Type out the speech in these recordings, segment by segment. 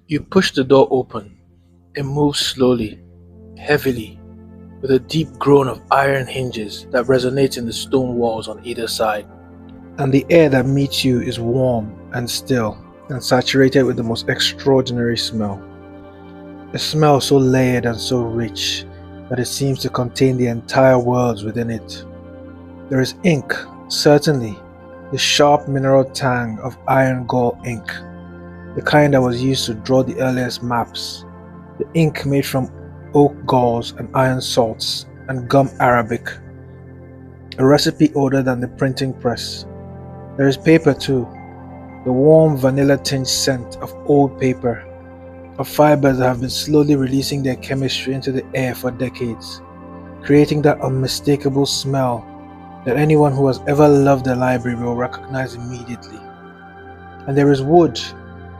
You push the door open. It moves slowly, heavily, with a deep groan of iron hinges that resonates in the stone walls on either side. And the air that meets you is warm and still and saturated with the most extraordinary smell. A smell so layered and so rich that it seems to contain the entire world within it. There is ink, certainly, the sharp mineral tang of iron gall ink, the kind that was used to draw the earliest maps, the ink made from oak galls and iron salts and gum arabic, a recipe older than the printing press. There is paper too, the warm vanilla tinged scent of old paper, of fibers that have been slowly releasing their chemistry into the air for decades, creating that unmistakable smell that anyone who has ever loved a library will recognize immediately. And there is wood,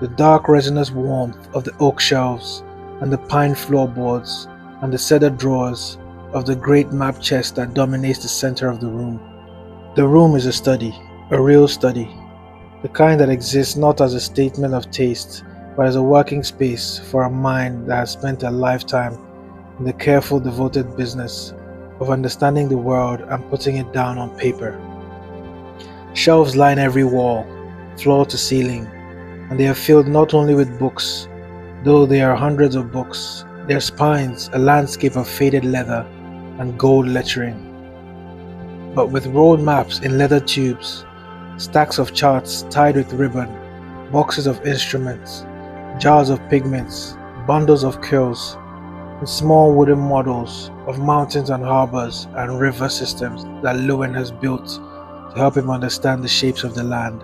the dark resinous warmth of the oak shelves, and the pine floorboards, and the cedar drawers of the great map chest that dominates the center of the room. The room is a study, a real study, the kind that exists not as a statement of taste, but as a working space for a mind that has spent a lifetime in the careful, devoted business of understanding the world and putting it down on paper. Shelves line every wall, floor to ceiling, and they are filled not only with books, though there are hundreds of books, their spines a landscape of faded leather and gold lettering, but with road maps in leather tubes, stacks of charts tied with ribbon, boxes of instruments, jars of pigments, bundles of quills, and small wooden models of mountains and harbors and river systems that Lewin has built to help him understand the shapes of the land.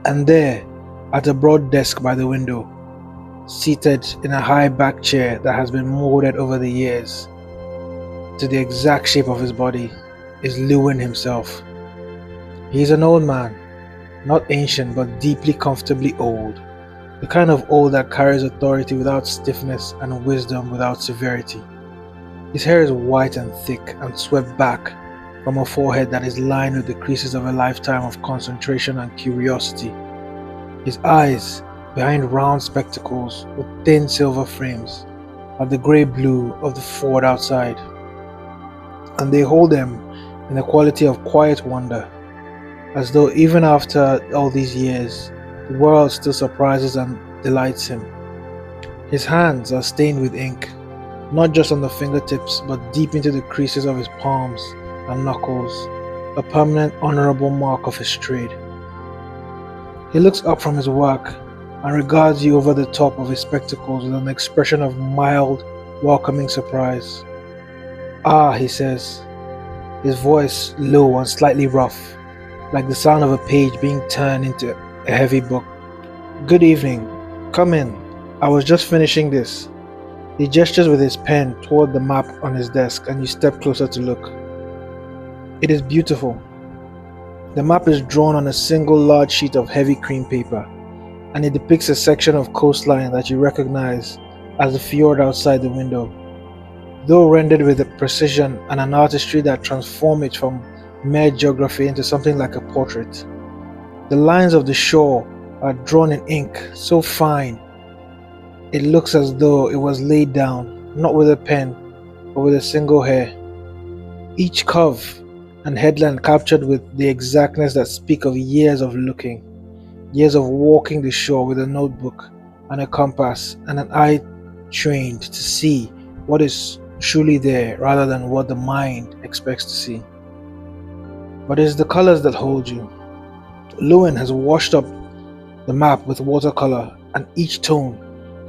And there, at a broad desk by the window, seated in a high back chair that has been molded over the years to the exact shape of his body, is Lewin himself. He is an old man, not ancient but deeply comfortably old, the kind of old that carries authority without stiffness and wisdom without severity. His hair is white and thick and swept back from a forehead that is lined with the creases of a lifetime of concentration and curiosity. His eyes, behind round spectacles with thin silver frames, are the grey blue of the Ford outside, and they hold them in a quality of quiet wonder, as though even after all these years, the world still surprises and delights him. His hands are stained with ink, not just on the fingertips but deep into the creases of his palms and knuckles, a permanent honorable mark of his trade. He looks up from his work and regards you over the top of his spectacles with an expression of mild, welcoming surprise. "Ah," he says, his voice low and slightly rough, like the sound of a page being turned into a heavy book. "Good evening. Come in. I was just finishing this." He gestures with his pen toward the map on his desk, and you step closer to look. It is beautiful. The map is drawn on a single large sheet of heavy cream paper, and it depicts a section of coastline that you recognize as the fjord outside the window, though rendered with a precision and an artistry that transform it from mere geography into something like a portrait. The lines of the shore are drawn in ink so fine it looks as though it was laid down, not with a pen, but with a single hair. Each curve and headland captured with the exactness that speak of years of looking, years of walking the shore with a notebook and a compass and an eye trained to see what is truly there rather than what the mind expects to see. But it is the colors that hold you. Lewin has washed up the map with watercolor, and each tone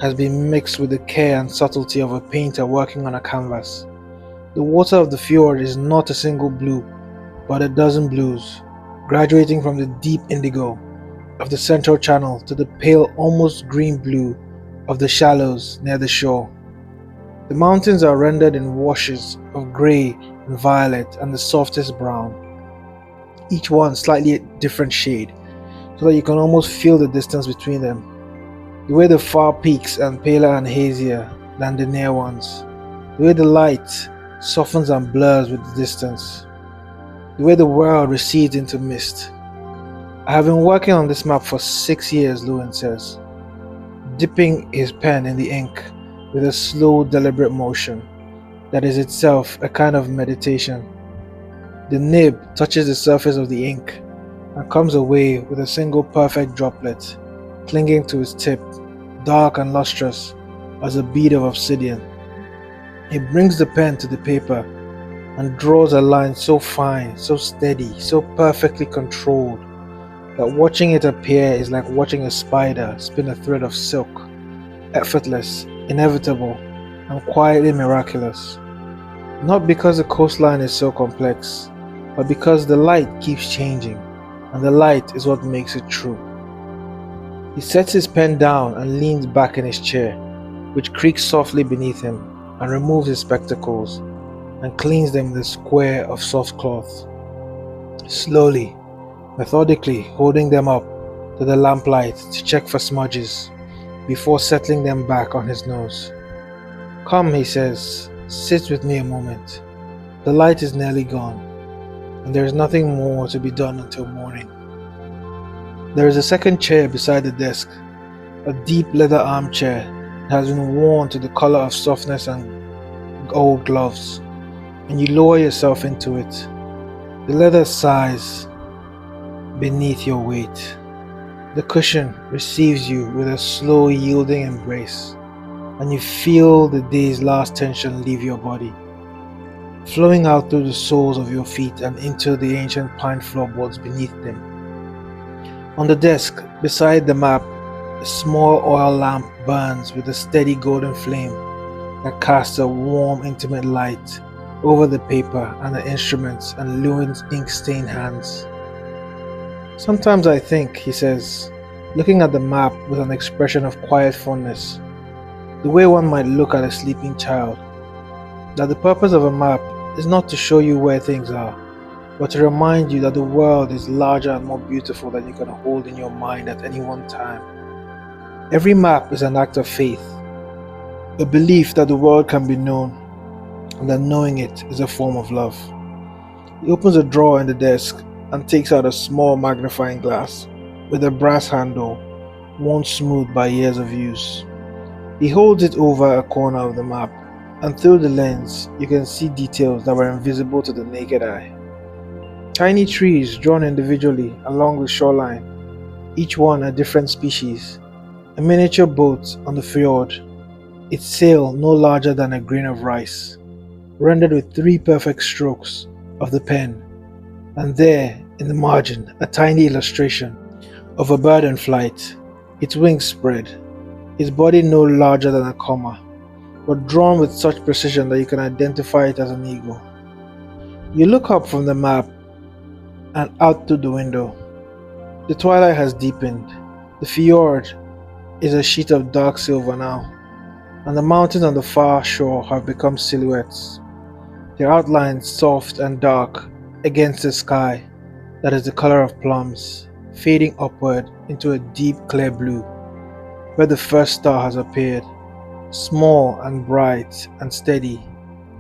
has been mixed with the care and subtlety of a painter working on a canvas. The water of the fjord is not a single blue, but a dozen blues, graduating from the deep indigo of the central channel to the pale, almost green blue of the shallows near the shore. The mountains are rendered in washes of grey and violet and the softest brown, each one slightly a different shade, so that you can almost feel the distance between them. The way the far peaks are paler and hazier than the near ones. The way the light softens and blurs with the distance. The way the world recedes into mist. "I have been working on this map for 6 years," Lewin says. dipping his pen in the ink with a slow, deliberate motion that is itself a kind of meditation. The nib touches the surface of the ink and comes away with a single perfect droplet, clinging to its tip, dark and lustrous as a bead of obsidian. He brings the pen to the paper and draws a line so fine, so steady, so perfectly controlled that watching it appear is like watching a spider spin a thread of silk, effortless, inevitable, and quietly miraculous. Not because the coastline is so complex, but because the light keeps changing, and the light is what makes it true. He sets his pen down and leans back in his chair, which creaks softly beneath him, and removes his spectacles and cleans them with a square of soft cloth. Slowly, methodically holding them up to the lamplight to check for smudges before settling them back on his nose. "Come," he says, "sit with me a moment. The light is nearly gone, and there is nothing more to be done until morning." There is a second chair beside the desk, a deep leather armchair that has been worn to the color of softness and old gloves, and you lower yourself into it. The leather sighs beneath your weight. The cushion receives you with a slow, yielding embrace, and you feel the day's last tension leave your body, flowing out through the soles of your feet and into the ancient pine floorboards beneath them. On the desk, beside the map, a small oil lamp burns with a steady golden flame that casts a warm, intimate light over the paper and the instruments and Lewin's ink-stained hands. "Sometimes I think," he says, looking at the map with an expression of quiet fondness, the way one might look at a sleeping child, that the purpose of a map is not to show you where things are, but to remind you that the world is larger and more beautiful than you can hold in your mind at any one time. Every map is an act of faith, a belief that the world can be known, and that knowing it is a form of love. He opens a drawer in the desk and takes out a small magnifying glass with a brass handle, worn smooth by years of use. He holds it over a corner of the map, and through the lens you can see details that were invisible to the naked eye. Tiny trees drawn individually along the shoreline, each one a different species. A miniature boat on the fjord, its sail no larger than a grain of rice, rendered with 3 perfect strokes of the pen, and there, in the margin, a tiny illustration of a bird in flight, its wings spread, its body no larger than a comma, but drawn with such precision that you can identify it as an eagle. You look up from the map and out through the window. The twilight has deepened. The fjord is a sheet of dark silver now, and the mountains on the far shore have become silhouettes, their outlines soft and dark against the sky that is the color of plums, fading upward into a deep clear blue, where the first star has appeared, small and bright and steady,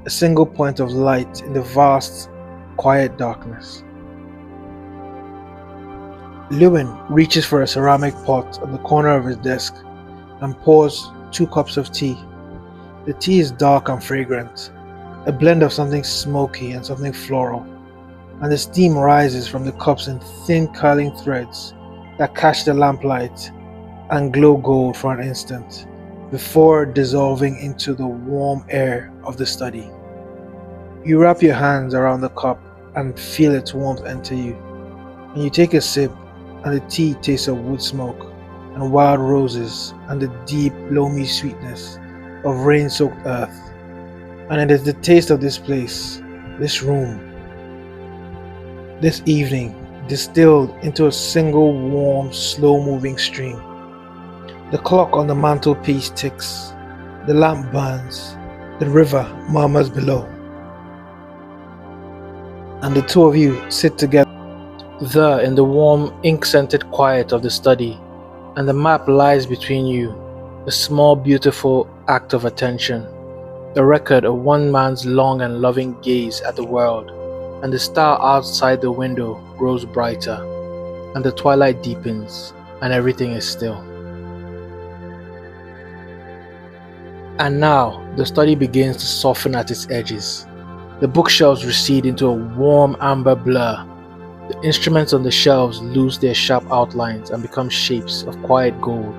a single point of light in the vast, quiet darkness. Lewin reaches for a ceramic pot on the corner of his desk and pours 2 cups of tea. The tea is dark and fragrant, a blend of something smoky and something floral, and the steam rises from the cups in thin curling threads that catch the lamplight and glow gold for an instant, before dissolving into the warm air of the study. You wrap your hands around the cup and feel its warmth enter you, and you take a sip, and the tea tastes of wood smoke and wild roses and the deep, loamy sweetness of rain-soaked earth. And it is the taste of this place, this room, this evening, distilled into a single warm, slow-moving stream. The clock on the mantelpiece ticks, the lamp burns, the river murmurs below, and the two of you sit together there in the warm, ink-scented quiet of the study, and the map lies between you, a small, beautiful act of attention, a record of one man's long and loving gaze at the world, and the star outside the window grows brighter, and the twilight deepens, and everything is still. And now the study begins to soften at its edges. The bookshelves recede into a warm amber blur. The instruments on the shelves lose their sharp outlines and become shapes of quiet gold,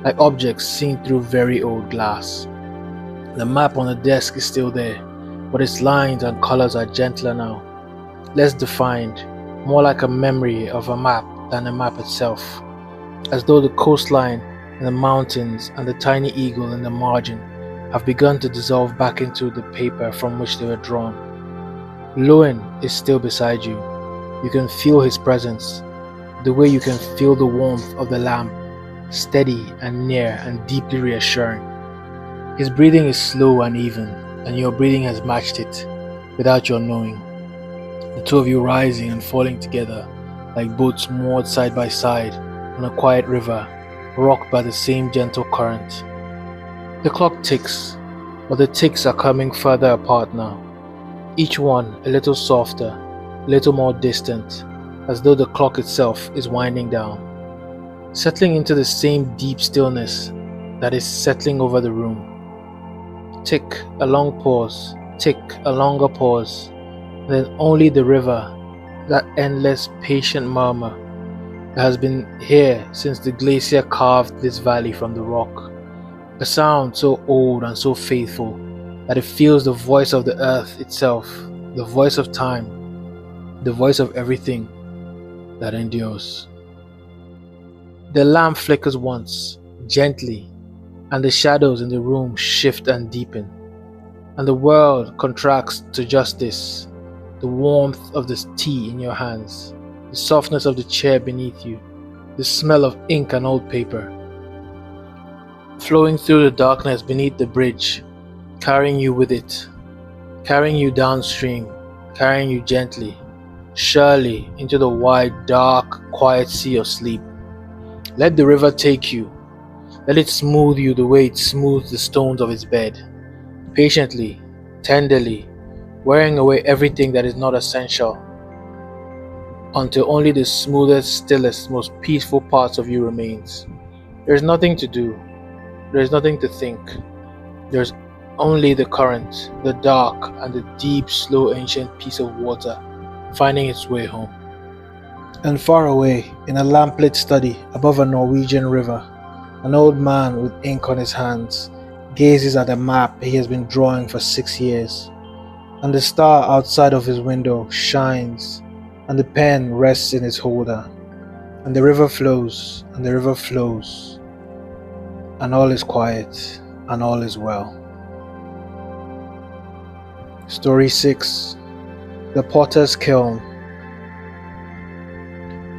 like objects seen through very old glass. The map on the desk is still there, but its lines and colors are gentler now, less defined, more like a memory of a map than a map itself, as though the coastline and the mountains and the tiny eagle in the margin have begun to dissolve back into the paper from which they were drawn. Lowen is still beside you. You can feel his presence, the way you can feel the warmth of the lamp, steady and near and deeply reassuring. His breathing is slow and even, and your breathing has matched it, without your knowing. The two of you rising and falling together, like boats moored side by side on a quiet river, rocked by the same gentle current. The clock ticks, but the ticks are coming further apart now, each one a little softer, a little more distant, as though the clock itself is winding down, settling into the same deep stillness that is settling over the room. Tick, a long pause, tick, a longer pause, and then only the river, that endless, patient murmur that has been here since the glacier carved this valley from the rock. A sound so old and so faithful that it feels the voice of the earth itself, the voice of time, the voice of everything that endures. The lamp flickers once, gently, and the shadows in the room shift and deepen, and the world contracts to just this: the warmth of the tea in your hands, the softness of the chair beneath you, the smell of ink and old paper, flowing through the darkness beneath the bridge, carrying you with it, carrying you downstream, carrying you gently, surely into the wide, dark, quiet sea of sleep. Let the river take you. Let it smooth you the way it smooths the stones of its bed, patiently, tenderly, wearing away everything that is not essential, until only the smoothest, stillest, most peaceful parts of you remains. There is nothing to do. There is nothing to think. There is only the current, the dark, and the deep, slow, ancient piece of water finding its way home. And far away, in a lamplit study above a Norwegian river, an old man with ink on his hands gazes at a map he has been drawing for 6 years, and the star outside of his window shines, and the pen rests in its holder, and the river flows, and the river flows, and all is quiet, and all is well. Story 6. The Potter's Kiln.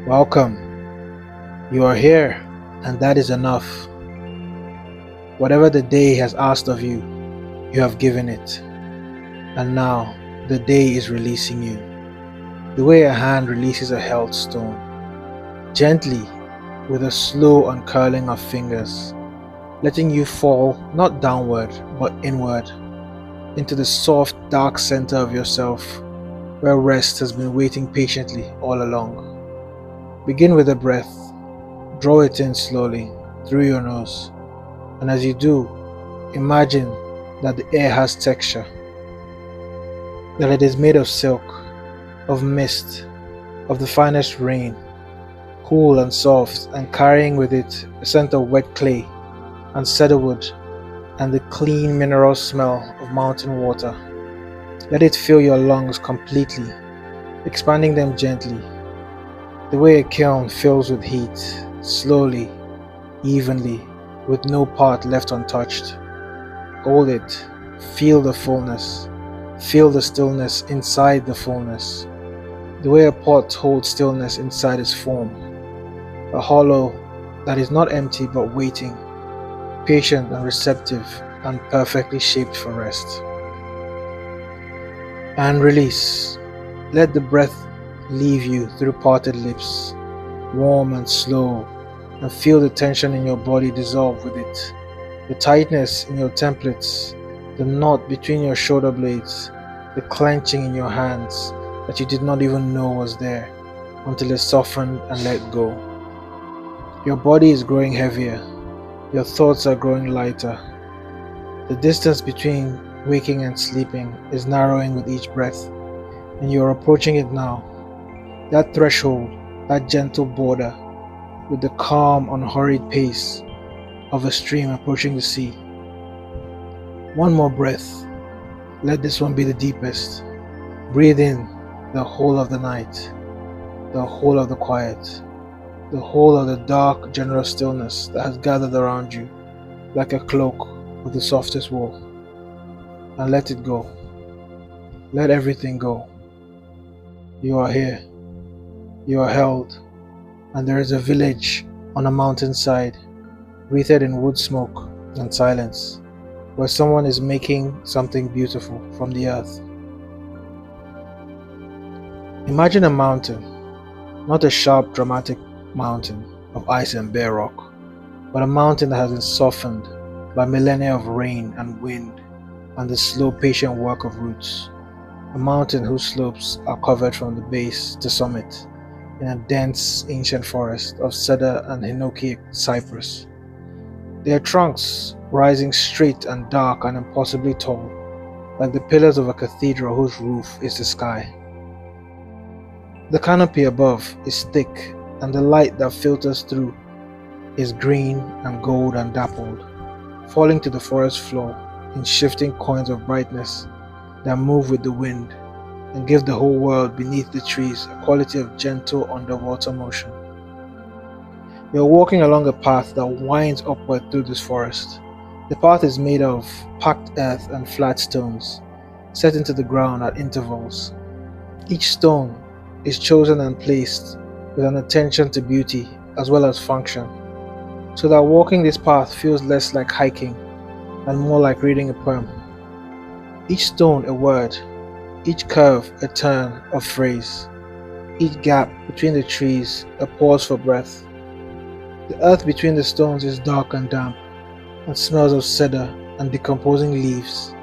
Welcome. You are here, and that is enough. Whatever the day has asked of you, you have given it. And now, the day is releasing you, the way a hand releases a held stone, gently, with a slow uncurling of fingers, letting you fall not downward, but inward, into the soft, dark center of yourself, where rest has been waiting patiently all along. Begin with a breath. Draw it in slowly, through your nose, and as you do, imagine that the air has texture, that it is made of silk, of mist, of the finest rain, cool and soft, and carrying with it a scent of wet clay and cedarwood and the clean mineral smell of mountain water. Let it fill your lungs completely, expanding them gently, the way a kiln fills with heat, slowly, evenly, with no part left untouched. Hold it, feel the fullness, feel the stillness inside the fullness, the way a pot holds stillness inside its form, a hollow that is not empty but waiting, patient and receptive and perfectly shaped for rest. And release. Let the breath leave you through parted lips, warm and slow, and feel the tension in your body dissolve with it, the tightness in your templates, the knot between your shoulder blades, the clenching in your hands that you did not even know was there until it softened and let go. Your body is growing heavier, your thoughts are growing lighter, The distance between waking and sleeping is narrowing with each breath, and you are approaching it now. That threshold, that gentle border, with the calm, unhurried pace of a stream approaching the sea. One more breath. Let this one be the deepest. Breathe in the whole of the night, the whole of the quiet, the whole of the dark, generous stillness that has gathered around you like a cloak with the softest wool. And let it go. Let everything go. You are here. You are held. And there is a village on a mountainside, wreathed in wood smoke and silence, where someone is making something beautiful from the earth. Imagine a mountain, not a sharp, dramatic mountain of ice and bare rock, but a mountain that has been softened by millennia of rain and wind and the slow, patient work of roots. A mountain whose slopes are covered from the base to summit in a dense, ancient forest of cedar and hinoki cypress. Their trunks rising straight and dark and impossibly tall, like the pillars of a cathedral whose roof is the sky. The canopy above is thick, and the light that filters through is green and gold and dappled, falling to the forest floor in shifting coins of brightness that move with the wind and give the whole world beneath the trees a quality of gentle underwater motion. You're walking along a path that winds upward through this forest. The path is made of packed earth and flat stones, set into the ground at intervals. Each stone is chosen and placed with an attention to beauty as well as function, so that walking this path feels less like hiking and more like reading a poem. Each stone a word, each curve a turn of phrase, each gap between the trees a pause for breath. The earth between the stones is dark and damp, and smells of cedar and decomposing leaves,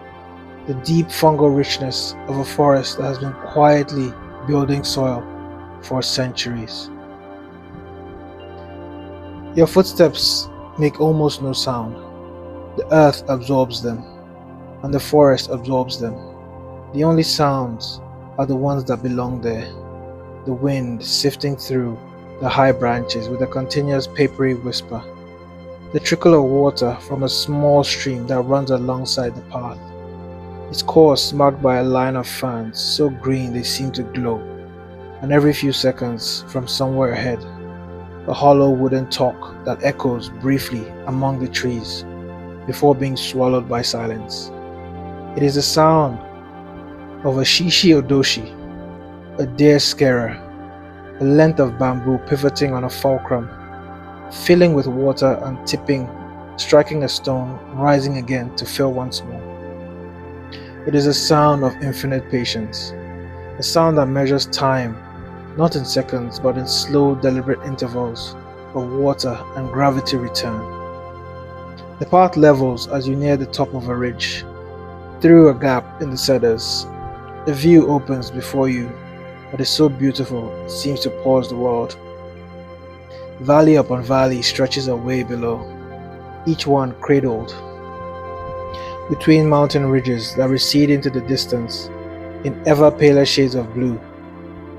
the deep fungal richness of a forest that has been quietly building soil for centuries. Your footsteps make almost no sound. The earth absorbs them, and the forest absorbs them. The only sounds are the ones that belong there, the wind sifting through the high branches with a continuous papery whisper, the trickle of water from a small stream that runs alongside the path, its course marked by a line of ferns so green they seem to glow, and every few seconds, from somewhere ahead, a hollow wooden talk that echoes briefly among the trees before being swallowed by silence. It is the sound of a shishi odoshi, a deer scarer, a length of bamboo pivoting on a fulcrum, filling with water and tipping, striking a stone, rising again to fill once more. It is a sound of infinite patience, a sound that measures time, not in seconds but in slow, deliberate intervals of water and gravity return. The path levels as you near the top of a ridge. Through a gap in the cedars, a view opens before you that is so beautiful it seems to pause the world. Valley upon valley stretches away below, each one cradled between mountain ridges that recede into the distance in ever paler shades of blue,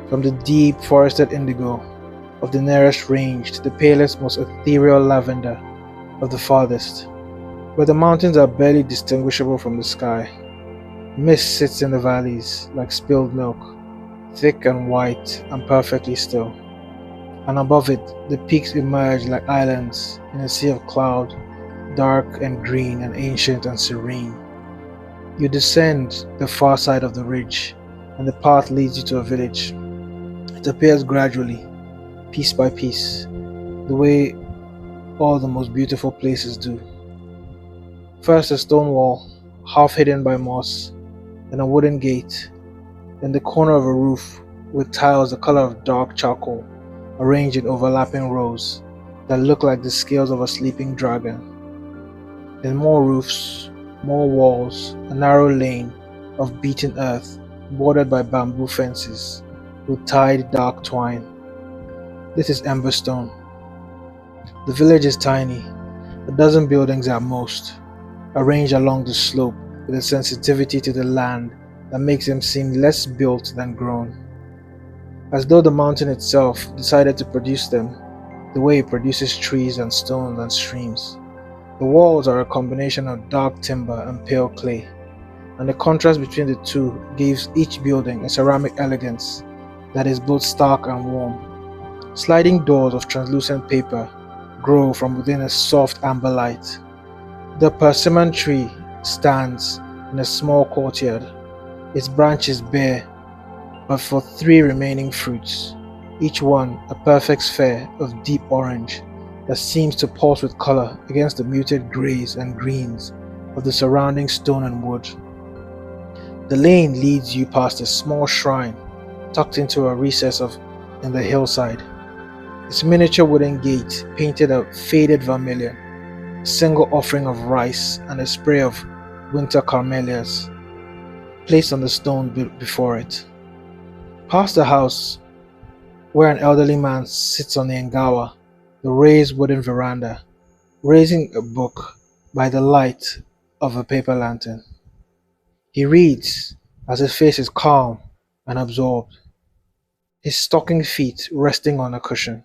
from the deep forested indigo of the nearest range to the palest, most ethereal lavender of the farthest, where the mountains are barely distinguishable from the sky. Mist sits in the valleys like spilled milk, thick and white and perfectly still, and above it the peaks emerge like islands in a sea of cloud, dark and green and ancient and serene. You descend the far side of the ridge, and the path leads you to a village. It appears gradually, piece by piece, the way all the most beautiful places do. First a stone wall, half hidden by moss, then a wooden gate, then the corner of a roof with tiles the color of dark charcoal arranged in overlapping rows that look like the scales of a sleeping dragon. Then more roofs, more walls, a narrow lane of beaten earth bordered by bamboo fences with tied dark twine. This is Emberstone. The village is tiny, a dozen buildings at most, arranged along the slope with a sensitivity to the land that makes them seem less built than grown, as though the mountain itself decided to produce them the way it produces trees and stones and streams. The walls are a combination of dark timber and pale clay, and the contrast between the two gives each building a ceramic elegance that is both stark and warm. Sliding doors of translucent paper grow from within a soft amber light. The persimmon tree stands in a small courtyard, its branches bare but for three remaining fruits, each one a perfect sphere of deep orange that seems to pulse with color against the muted grays and greens of the surrounding stone and wood. The lane leads you past a small shrine tucked into a recess in the hillside. Its miniature wooden gate painted a faded vermilion, a single offering of rice and a spray of winter camellias placed on the stone before it. Past the house, where an elderly man sits on the engawa, the raised wooden veranda, raising a book by the light of a paper lantern. He reads as his face is calm and absorbed, his stocking feet resting on a cushion.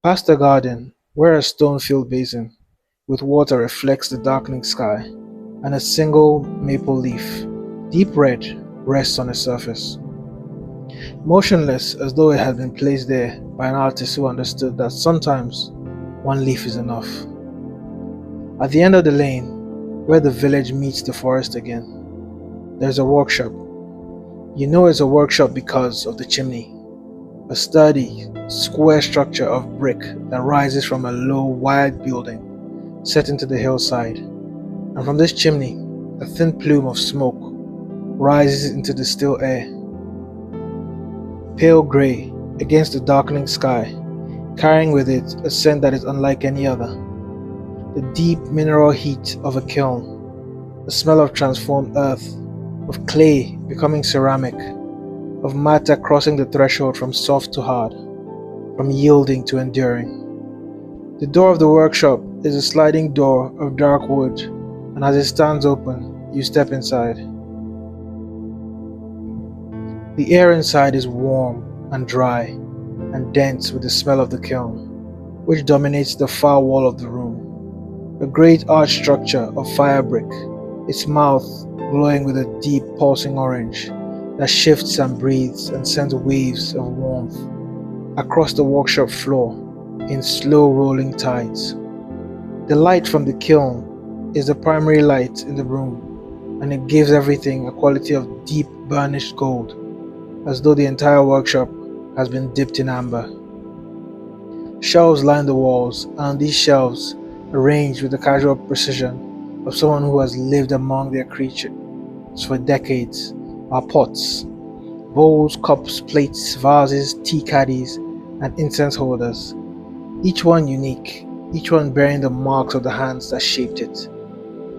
Past the garden, where a stone-filled basin with water reflects the darkening sky, and a single maple leaf, deep red, rests on its surface. Motionless as though it had been placed there by an artist who understood that sometimes one leaf is enough. At the end of the lane, where the village meets the forest again, there's a workshop. You know it's a workshop because of the chimney, a sturdy, square structure of brick that rises from a low, wide building set into the hillside, and from this chimney, a thin plume of smoke rises into the still air, pale grey against the darkening sky, carrying with it a scent that is unlike any other. The deep mineral heat of a kiln, the smell of transformed earth, of clay becoming ceramic, of matter crossing the threshold from soft to hard, from yielding to enduring. The door of the workshop is a sliding door of dark wood, and as it stands open, you step inside. The air inside is warm and dry and dense with the smell of the kiln, which dominates the far wall of the room. A great arched structure of fire brick, its mouth glowing with a deep pulsing orange that shifts and breathes and sends waves of warmth across the workshop floor in slow rolling tides. The light from the kiln is the primary light in the room, and it gives everything a quality of deep burnished gold, as though the entire workshop has been dipped in amber. Shelves line the walls, and on these shelves, arranged with the casual precision of someone who has lived among their creatures for decades, are pots, bowls, cups, plates, vases, tea caddies, and incense holders, each one unique, each one bearing the marks of the hands that shaped it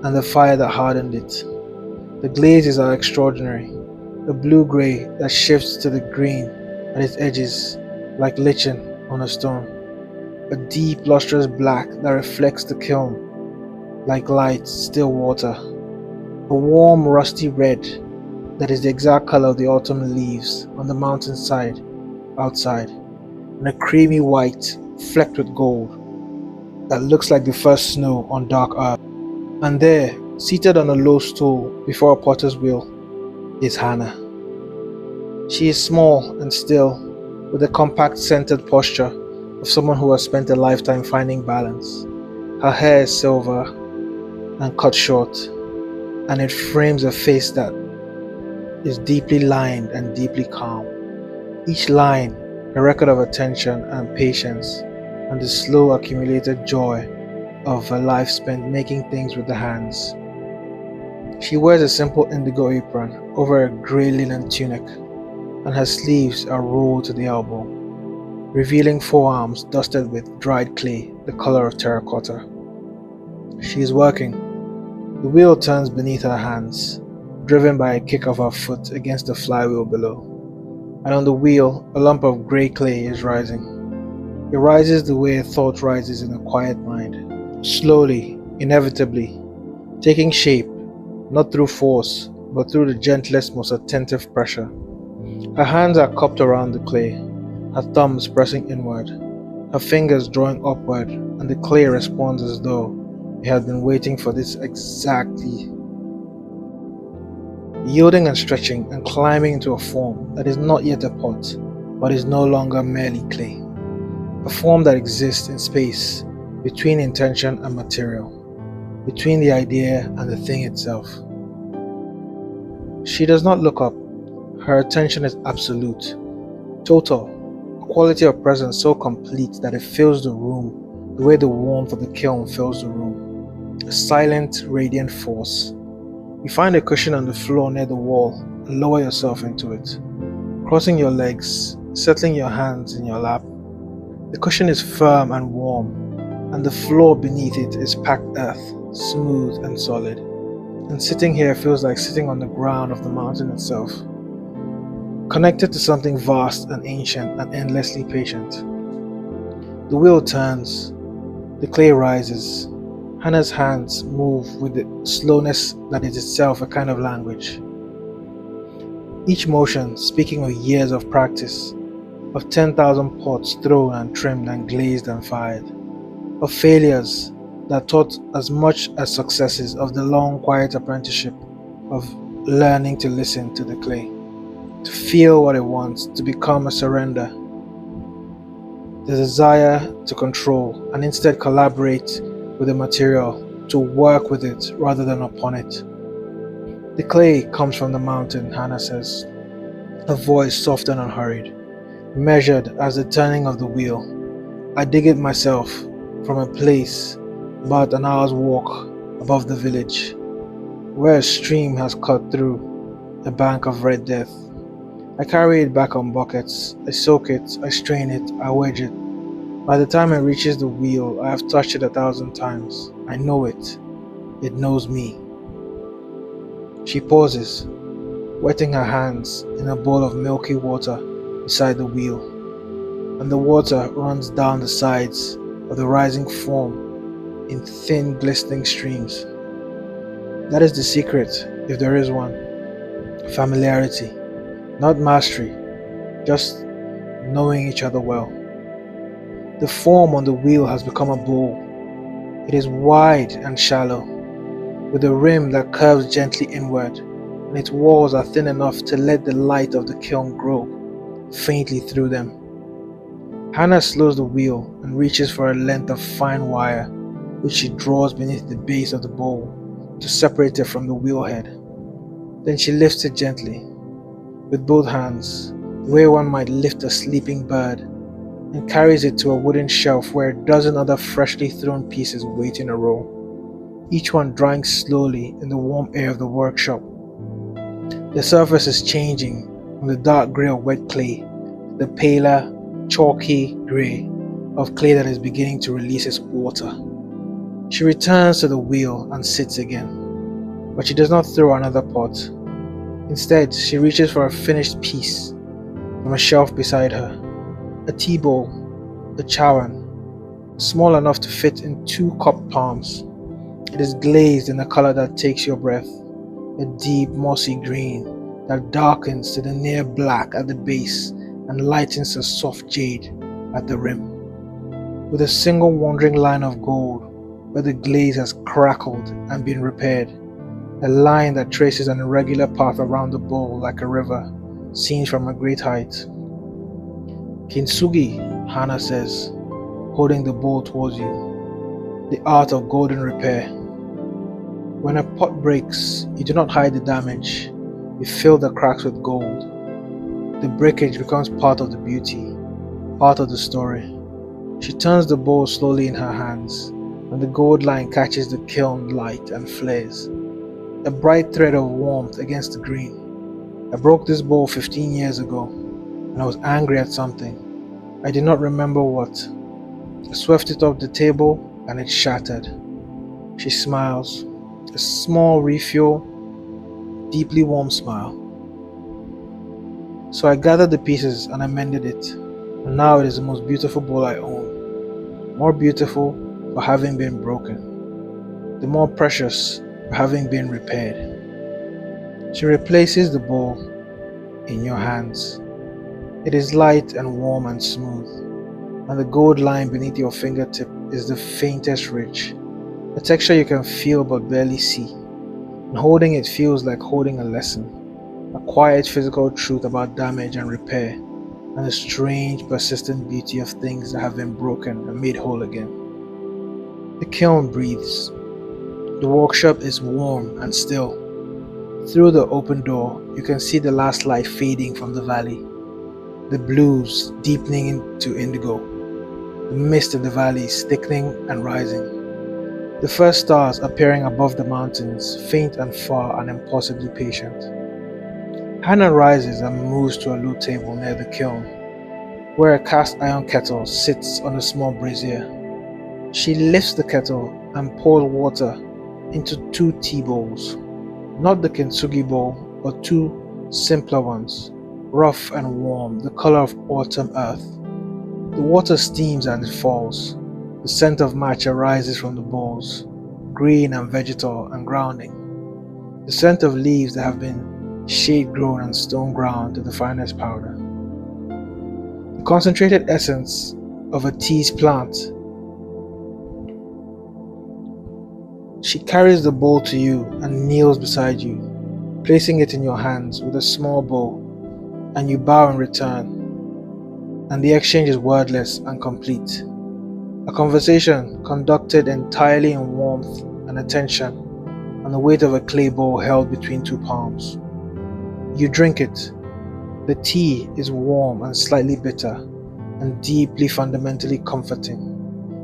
and the fire that hardened it. The glazes are extraordinary, a blue-gray that shifts to the green at its edges like lichen on a stone, a deep lustrous black that reflects the kiln like light, still water, a warm rusty red that is the exact color of the autumn leaves on the mountainside outside, and a creamy white flecked with gold that looks like the first snow on dark earth. And there, seated on a low stool before a potter's wheel, is Hannah. She is small and still, with a compact centered posture of someone who has spent a lifetime finding balance. Her hair is silver and cut short, and it frames a face that is deeply lined and deeply calm. Each line a record of attention and patience and the slow accumulated joy of a life spent making things with the hands. She wears a simple indigo apron over a grey linen tunic, and her sleeves are rolled to the elbow, revealing forearms dusted with dried clay the color of terracotta. She is working. The wheel turns beneath her hands, driven by a kick of her foot against the flywheel below, and on the wheel a lump of grey clay is rising. It rises the way a thought rises in a quiet mind, slowly, inevitably, taking shape not through force, but through the gentlest, most attentive pressure. Her hands are cupped around the clay, her thumbs pressing inward, her fingers drawing upward, and the clay responds as though it had been waiting for this exactly, yielding and stretching and climbing into a form that is not yet a pot, but is no longer merely clay. A form that exists in space, between intention and material, between the idea and the thing itself. She does not look up. Her attention is absolute, total, a quality of presence so complete that it fills the room the way the warmth of the kiln fills the room. A silent, radiant force. You find a cushion on the floor near the wall and lower yourself into it, crossing your legs, settling your hands in your lap. The cushion is firm and warm, and the floor beneath it is packed earth, smooth and solid. And sitting here feels like sitting on the ground of the mountain itself, connected to something vast and ancient and endlessly patient. The wheel turns, the clay rises. Hannah's hands move with the slowness that is itself a kind of language. Each motion speaking of years of practice, of 10,000 pots thrown and trimmed and glazed and fired, of failures that taught as much as successes, of the long quiet apprenticeship of learning to listen to the clay, to feel what it wants, to become a surrender, the desire to control and instead collaborate with the material, to work with it rather than upon it. The clay comes from the mountain, Hannah says, a voice soft and unhurried, measured as the turning of the wheel. I dig it myself from a place about an hour's walk above the village, where a stream has cut through a bank of red death. I carry it back on buckets, I soak it, I strain it, I wedge it. By the time it reaches the wheel, I have touched it 1,000 times. I know it. It knows me. She pauses, wetting her hands in a bowl of milky water beside the wheel, and the water runs down the sides of the rising form in thin, glistening streams. That is the secret, if there is one. Familiarity, not mastery, just knowing each other well. The form on the wheel has become a bowl. It is wide and shallow, with a rim that curves gently inward, and its walls are thin enough to let the light of the kiln grow faintly through them. Hannah slows the wheel and reaches for a length of fine wire, which she draws beneath the base of the bowl to separate it from the wheelhead. Then she lifts it gently, with both hands, the way one might lift a sleeping bird, and carries it to a wooden shelf where 12 other freshly thrown pieces wait in a row, each one drying slowly in the warm air of the workshop. The surface is changing from the dark grey of wet clay to the paler, chalky grey of clay that is beginning to release its water. She returns to the wheel and sits again, but she does not throw another pot. Instead, she reaches for a finished piece from a shelf beside her, a tea bowl, a chawan, small enough to fit in 2 cup palms. It is glazed in a color that takes your breath, a deep mossy green that darkens to the near black at the base and lightens to soft jade at the rim, with a single wandering line of gold where the glaze has crackled and been repaired, a line that traces an irregular path around the bowl like a river, seen from a great height. Kintsugi, Hannah says, holding the bowl towards you, the art of golden repair. When a pot breaks, you do not hide the damage, you fill the cracks with gold. The breakage becomes part of the beauty, part of the story. She turns the bowl slowly in her hands, and the gold line catches the kiln light and flares, a bright thread of warmth against the green. I broke this bowl 15 years ago, and I was angry at something. I did not remember what. I swept it off the table, and it shattered. She smiles, a small refuel, deeply warm smile. So I gathered the pieces and I mended it, and now it is the most beautiful bowl I own. More beautiful for having been broken. The more precious having been repaired. She replaces the bowl in your hands. It is light and warm and smooth, and the gold line beneath your fingertip is the faintest ridge, a texture you can feel but barely see. And holding it feels like holding a lesson, a quiet physical truth about damage and repair, and the strange, persistent beauty of things that have been broken and made whole again. The kiln breathes. The workshop is warm and still. Through the open door, you can see the last light fading from the valley, the blues deepening into indigo, the mist in the valleys thickening and rising, the first stars appearing above the mountains, faint and far and impossibly patient. Hannah rises and moves to a low table near the kiln, where a cast iron kettle sits on a small brazier. She lifts the kettle and pours water into two tea bowls, not the kintsugi bowl, but two simpler ones, rough and warm, the color of autumn earth. The water steams and it falls. The scent of matcha rises from the bowls, green and vegetal and grounding. The scent of leaves that have been shade grown and stone ground to the finest powder. The concentrated essence of a tea's plant. She carries the bowl to you and kneels beside you, placing it in your hands with a small bow, and you bow in return, and the exchange is wordless and complete. A conversation conducted entirely in warmth and attention, and the weight of a clay bowl held between two palms. You drink it. The tea is warm and slightly bitter, and deeply fundamentally comforting,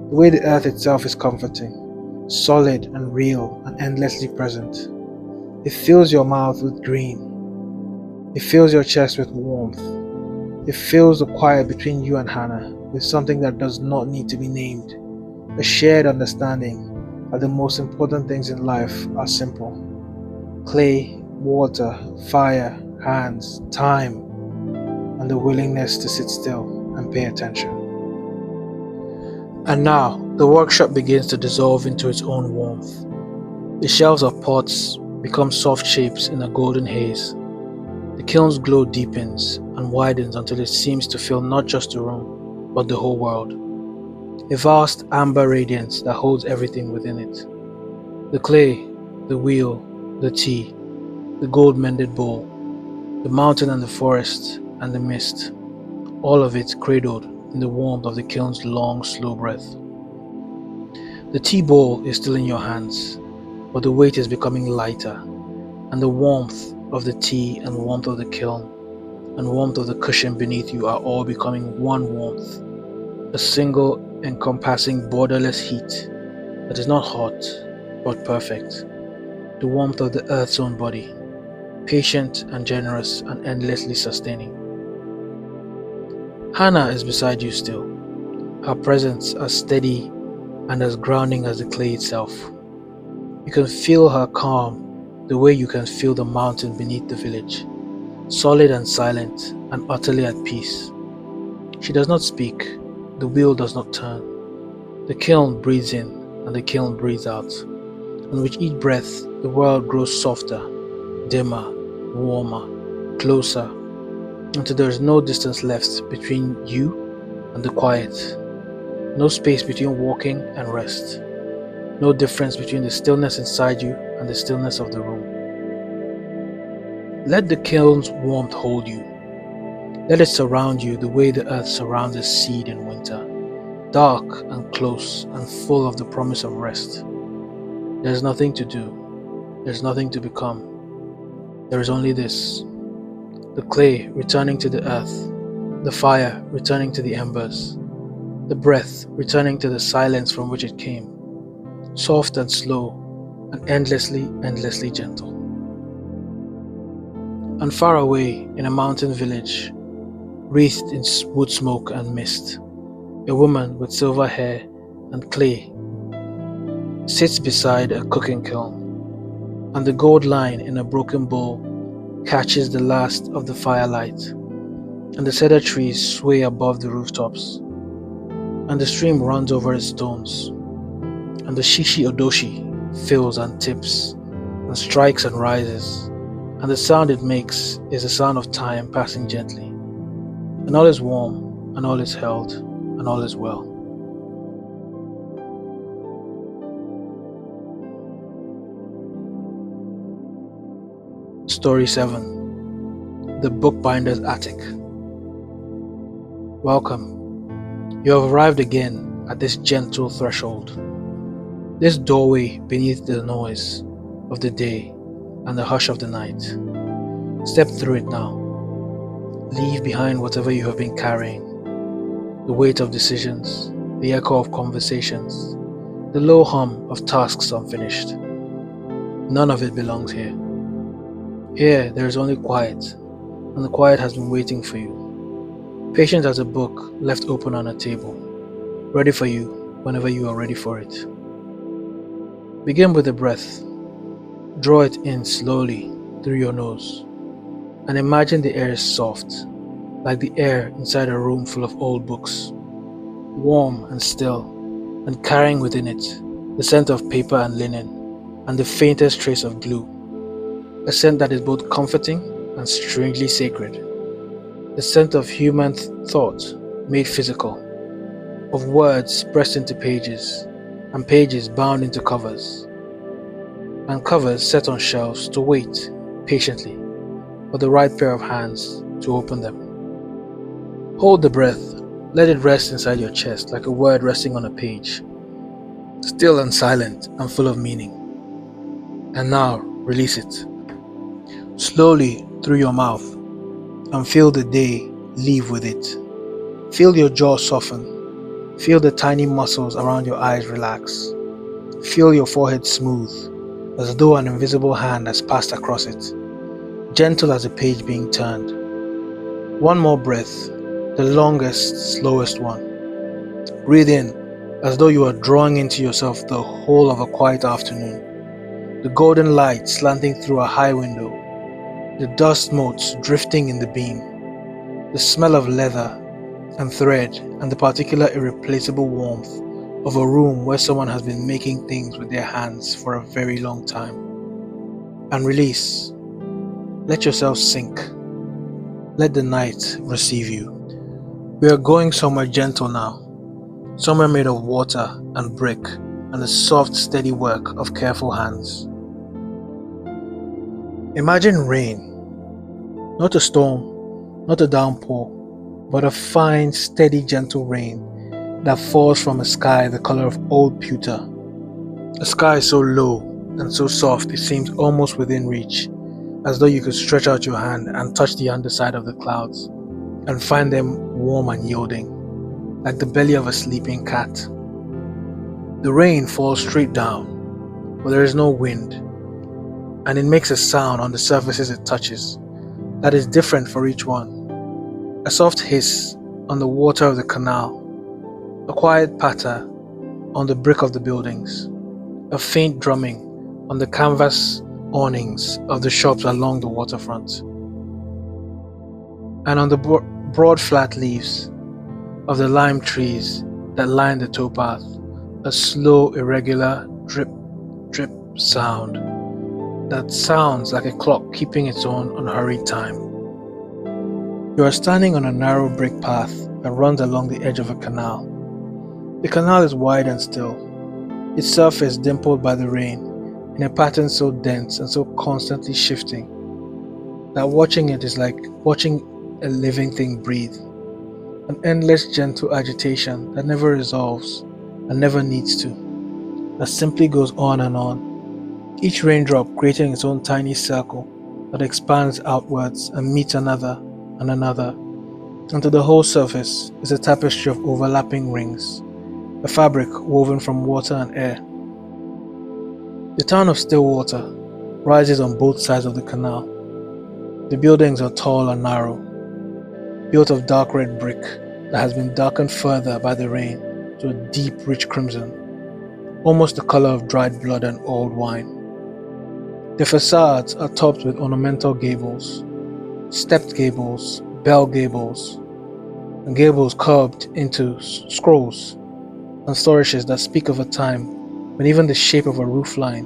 the way the earth itself is comforting, solid and real and endlessly present. It fills your mouth with green. It fills your chest with warmth. It fills the quiet between you and Hannah with something that does not need to be named, a shared understanding that the most important things in life are simple: clay, water, fire, hands, time, and the willingness to sit still and pay attention. And now, the workshop begins to dissolve into its own warmth. The shelves of pots become soft shapes in a golden haze. The kiln's glow deepens and widens until it seems to fill not just the room, but the whole world. A vast amber radiance that holds everything within it. The clay, the wheel, the tea, the gold-mended bowl, the mountain and the forest and the mist, all of it cradled in the warmth of the kiln's long, slow breath. The tea bowl is still in your hands, but the weight is becoming lighter, and the warmth of the tea and warmth of the kiln and warmth of the cushion beneath you are all becoming one warmth, a single, encompassing, borderless heat that is not hot, but perfect. The warmth of the earth's own body, patient and generous and endlessly sustaining. Hannah is beside you still, her presence as steady and as grounding as the clay itself. You can feel her calm the way you can feel the mountain beneath the village, solid and silent and utterly at peace. She does not speak, the wheel does not turn. The kiln breathes in and the kiln breathes out, and with each breath the world grows softer, dimmer, warmer, closer, until there is no distance left between you and the quiet, no space between walking and rest, no difference between the stillness inside you and the stillness of the room. Let the kiln's warmth hold you. Let it surround you the way the earth surrounds a seed in winter, dark and close and full of the promise of rest. There is nothing to do. There is nothing to become. There is only this: the clay returning to the earth, the fire returning to the embers, the breath returning to the silence from which it came, soft and slow and endlessly, endlessly gentle. And far away in a mountain village, wreathed in wood smoke and mist, a woman with silver hair and clay sits beside a cooking kiln, and the gold line in a broken bowl catches the last of the firelight, and the cedar trees sway above the rooftops, and the stream runs over its stones, and the shishi odoshi fills and tips and strikes and rises, and the sound it makes is the sound of time passing gently. And all is warm, and all is held, and all is well. Story 7. The Bookbinder's Attic. Welcome. You have arrived again at this gentle threshold, this doorway beneath the noise of the day and the hush of the night. Step through it now. Leave behind whatever you have been carrying, the weight of decisions, the echo of conversations, the low hum of tasks unfinished. None of it belongs here. Here there is only quiet, and the quiet has been waiting for you, patient as a book left open on a table, ready for you whenever you are ready for it. Begin with the breath. Draw it in slowly through your nose, and imagine the air is soft, like the air inside a room full of old books, warm and still, and carrying within it the scent of paper and linen, and the faintest trace of glue. A scent that is both comforting and strangely sacred. The scent of human thought made physical, of words pressed into pages, and pages bound into covers, and covers set on shelves to wait patiently for the right pair of hands to open them. Hold the breath, let it rest inside your chest like a word resting on a page, still and silent and full of meaning. And now release it. Slowly through your mouth, and feel the day leave with it. Feel your jaw soften. Feel the tiny muscles around your eyes relax. Feel your forehead smooth, as though an invisible hand has passed across it, gentle as a page being turned. One more breath, the longest, slowest one. Breathe in, as though you are drawing into yourself the whole of a quiet afternoon. The golden light slanting through a high window, the dust motes drifting in the beam, the smell of leather and thread, and the particular irreplaceable warmth of a room where someone has been making things with their hands for a very long time. And release. Let yourself sink. Let the night receive you. We are going somewhere gentle now, somewhere made of water and brick and the soft, steady work of careful hands. Imagine rain. Not a storm, not a downpour, but a fine, steady, gentle rain that falls from a sky the color of old pewter. A sky so low and so soft it seems almost within reach, as though you could stretch out your hand and touch the underside of the clouds and find them warm and yielding, like the belly of a sleeping cat. The rain falls straight down, but there is no wind, and it makes a sound on the surfaces it touches that is different for each one. A soft hiss on the water of the canal, a quiet patter on the brick of the buildings, a faint drumming on the canvas awnings of the shops along the waterfront, and on the broad flat leaves of the lime trees that line the towpath, a slow, irregular drip, drip sound that sounds like a clock keeping its own unhurried time. You are standing on a narrow brick path that runs along the edge of a canal. The canal is wide and still, its surface dimpled by the rain in a pattern so dense and so constantly shifting that watching it is like watching a living thing breathe, an endless gentle agitation that never resolves and never needs to, that simply goes on and on, each raindrop creating its own tiny circle that expands outwards and meets another and another, until the whole surface is a tapestry of overlapping rings, a fabric woven from water and air. The town of Stillwater rises on both sides of the canal. The buildings are tall and narrow, built of dark red brick that has been darkened further by the rain to a deep, rich crimson, almost the color of dried blood and old wine. The facades are topped with ornamental gables, stepped gables, bell gables, and gables curved into scrolls and flourishes that speak of a time when even the shape of a roofline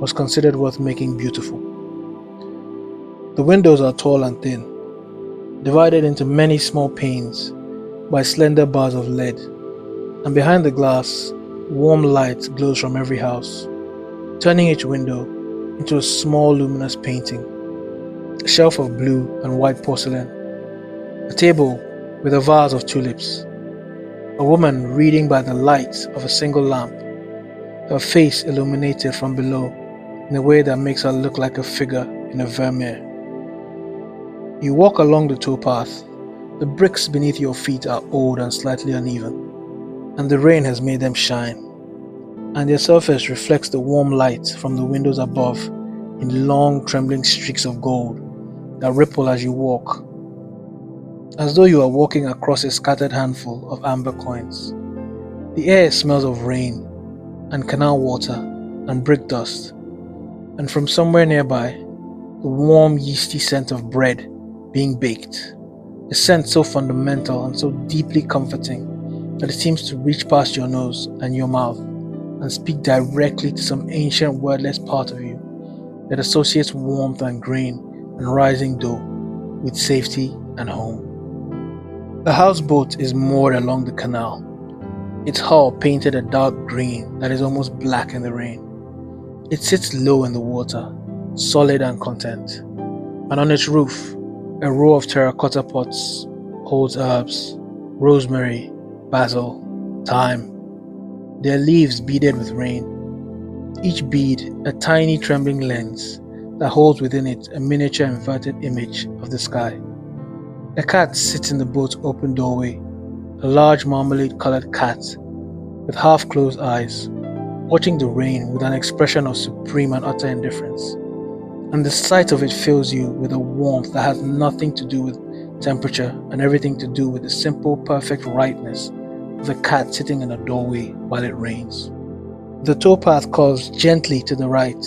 was considered worth making beautiful. The windows are tall and thin, divided into many small panes by slender bars of lead, and behind the glass, warm light glows from every house, turning each window into a small luminous painting. A shelf of blue and white porcelain, a table with a vase of tulips, a woman reading by the light of a single lamp, her face illuminated from below in a way that makes her look like a figure in a vermeer. You walk along the towpath. The bricks beneath your feet are old and slightly uneven, and the rain has made them shine, and their surface reflects the warm light from the windows above in long trembling streaks of gold that ripple as you walk, as though you are walking across a scattered handful of amber coins. The air smells of rain and canal water and brick dust, and from somewhere nearby, the warm yeasty scent of bread being baked, a scent so fundamental and so deeply comforting that it seems to reach past your nose and your mouth and speak directly to some ancient wordless part of you that associates warmth and grain and rising dough with safety and home. The houseboat is moored along the canal, its hull painted a dark green that is almost black in the rain. It sits low in the water, solid and content, and on its roof, a row of terracotta pots holds herbs, rosemary, basil, thyme, their leaves beaded with rain, each bead a tiny trembling lens that holds within it a miniature inverted image of the sky. A cat sits in the boat's open doorway, a large marmalade-colored cat with half-closed eyes, watching the rain with an expression of supreme and utter indifference. And the sight of it fills you with a warmth that has nothing to do with temperature and everything to do with the simple, perfect rightness of a cat sitting in a doorway while it rains. The towpath curves gently to the right,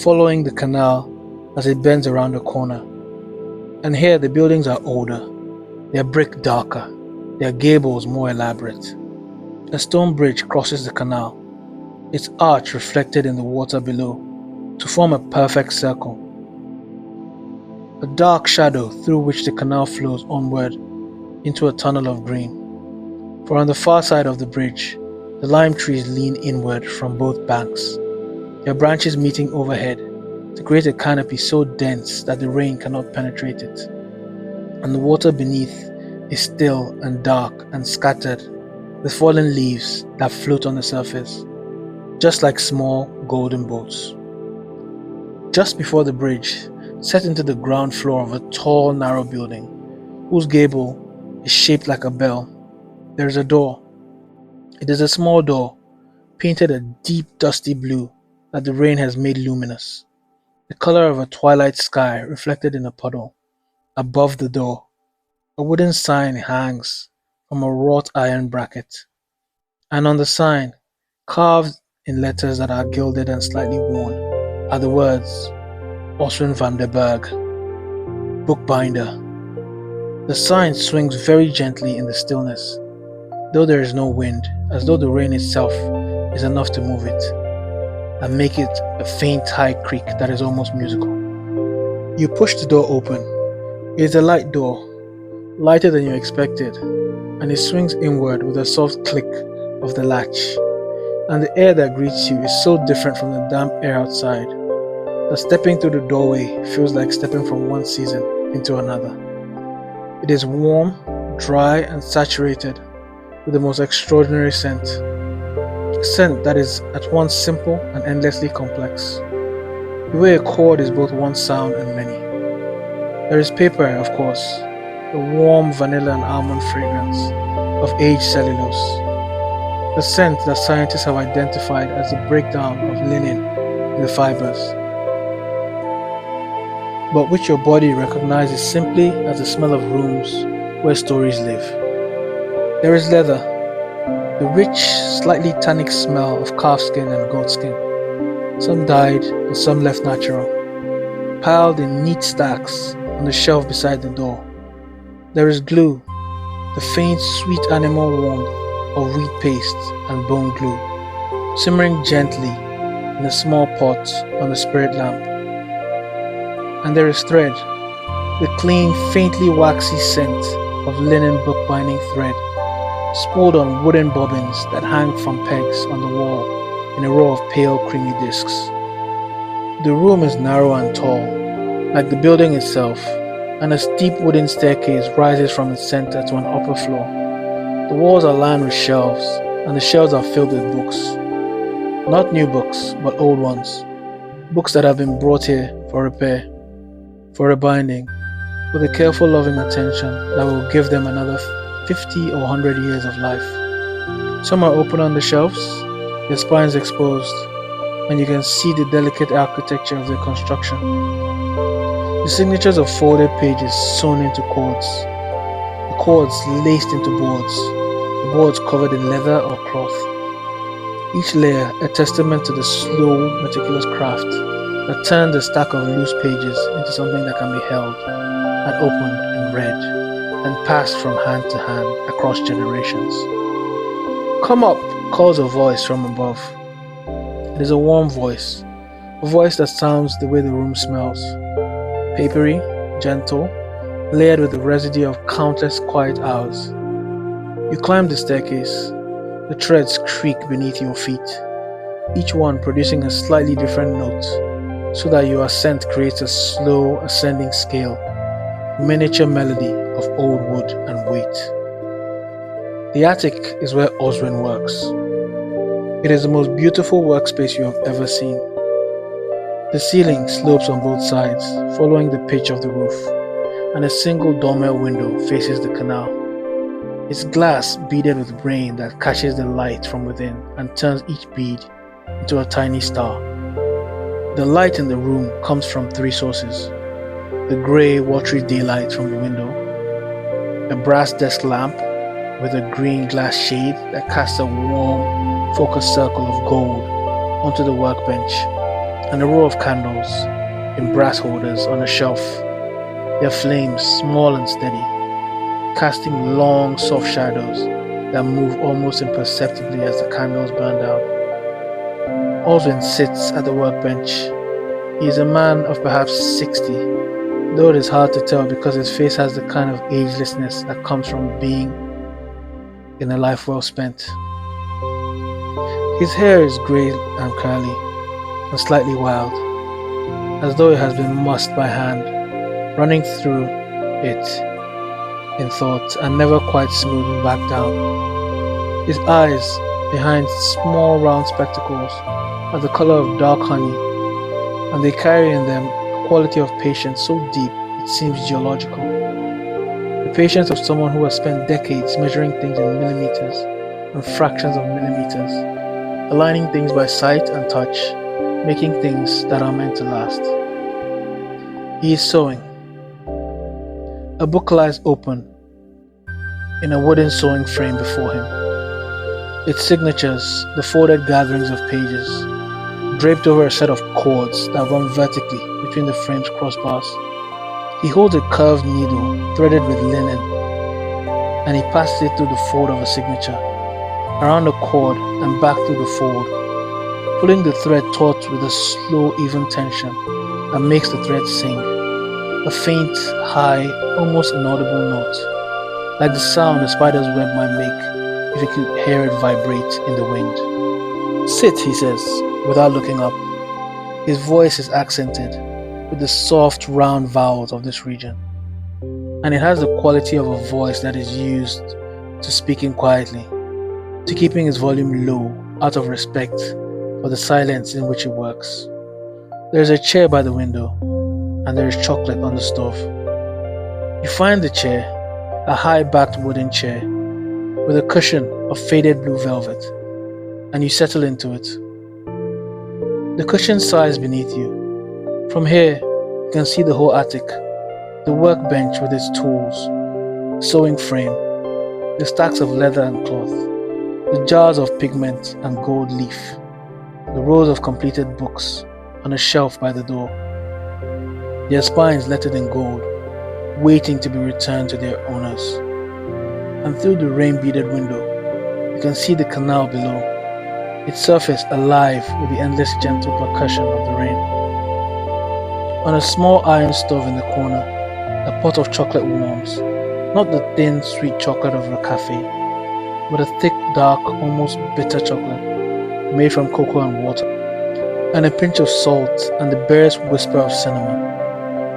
following the canal as it bends around a corner. And here the buildings are older, their brick darker, their gables more elaborate. A stone bridge crosses the canal, its arch reflected in the water below, to form a perfect circle. A dark shadow through which the canal flows onward into a tunnel of green. For on the far side of the bridge, the lime trees lean inward from both banks, their branches meeting overhead to create a canopy so dense that the rain cannot penetrate it. And the water beneath is still and dark and scattered with fallen leaves that float on the surface, just like small golden boats. Just before the bridge, set into the ground floor of a tall, narrow building, whose gable is shaped like a bell, there is a door. It is a small door, painted a deep, dusty blue that the rain has made luminous, the color of a twilight sky reflected in a puddle. Above the door, a wooden sign hangs from a wrought iron bracket, and on the sign, carved in letters that are gilded and slightly worn, are the words Oswin van der Berg, bookbinder. The sign swings very gently in the stillness, though there is no wind, as though the rain itself is enough to move it and make it a faint high creak that is almost musical. You push the door open. It is a light door, lighter than you expected, and it swings inward with a soft click of the latch. And the air that greets you is so different from the damp air outside that stepping through the doorway feels like stepping from one season into another. It is warm, dry, and saturated with the most extraordinary scent. A scent that is at once simple and endlessly complex. The way a chord is both one sound and many. There is paper, of course, the warm vanilla and almond fragrance of aged cellulose, the scent that scientists have identified as the breakdown of linen in the fibers, but which your body recognizes simply as the smell of rooms where stories live. There is leather, the rich, slightly tannic smell of calf skin and goat skin, some dyed and some left natural, piled in neat stacks on the shelf beside the door. There is glue, the faint, sweet animal warmth of wheat paste and bone glue, simmering gently in a small pot on the spirit lamp. And there is thread, the clean, faintly waxy scent of linen bookbinding thread, spooled on wooden bobbins that hang from pegs on the wall in a row of pale, creamy discs. The room is narrow and tall, like the building itself, and a steep wooden staircase rises from its center to an upper floor. The walls are lined with shelves, and the shelves are filled with books. Not new books, but old ones. Books that have been brought here for repair, for a binding, with a careful loving attention that will give them another 50 or 100 years of life. Some are open on the shelves, their spines exposed, and you can see the delicate architecture of their construction. The signatures of folded pages sewn into cords, the cords laced into boards, the boards covered in leather or cloth. Each layer a testament to the slow, meticulous craft that turned a stack of loose pages into something that can be held and opened and read and passed from hand to hand across generations. "Come up," calls a voice from above. It is a warm voice, a voice that sounds the way the room smells. Papery, gentle, layered with the residue of countless quiet hours. You climb the staircase. The treads creak beneath your feet, each one producing a slightly different note, so that your ascent creates a slow ascending scale, miniature melody of old wood and weight. The attic is where Oswin works. It is the most beautiful workspace you have ever seen. The ceiling slopes on both sides, following the pitch of the roof, and a single dormer window faces the canal. Its glass beaded with rain that catches the light from within and turns each bead into a tiny star. The light in the room comes from three sources: the grey, watery daylight from the window, a brass desk lamp with a green glass shade that casts a warm, focused circle of gold onto the workbench, and a row of candles in brass holders on a shelf, their flames small and steady, casting long, soft shadows that move almost imperceptibly as the candles burn down. Oswin sits at the workbench. He is a man of perhaps 60, though it is hard to tell because his face has the kind of agelessness that comes from being in a life well spent. His hair is grey and curly, and slightly wild, as though it has been mussed by hand, running through it in thought and never quite smoothing back down. His eyes, behind small round spectacles, are the color of dark honey, and they carry in them a quality of patience so deep it seems geological. The patience of someone who has spent decades measuring things in millimeters and fractions of millimeters, aligning things by sight and touch, making things that are meant to last. He is sewing. A book lies open in a wooden sewing frame before him. Its signatures, the folded gatherings of pages, draped over a set of cords that run vertically between the frame's crossbars. He holds a curved needle threaded with linen, and he passes it through the fold of a signature, around the cord and back through the fold, pulling the thread taut with a slow, even tension that makes the thread sing, a faint, high, almost inaudible note, like the sound a spider's web might make if you could hear it vibrate in the wind. "Sit," he says, without looking up. His voice is accented with the soft, round vowels of this region, and it has the quality of a voice that is used to speaking quietly, to keeping its volume low out of respect for the silence in which it works. There is a chair by the window, and there is chocolate on the stove. You find the chair, a high-backed wooden chair, with a cushion of faded blue velvet, and you settle into it. The cushion sighs beneath you. From here, you can see the whole attic, the workbench with its tools, sewing frame, the stacks of leather and cloth, the jars of pigment and gold leaf, the rows of completed books on a shelf by the door, their spines lettered in gold, waiting to be returned to their owners. And through the rain-beaded window, you can see the canal below, its surface alive with the endless gentle percussion of the rain. On a small iron stove in the corner, a pot of chocolate warms, not the thin, sweet chocolate of a cafe, but a thick, dark, almost bitter chocolate made from cocoa and water, and a pinch of salt and the barest whisper of cinnamon.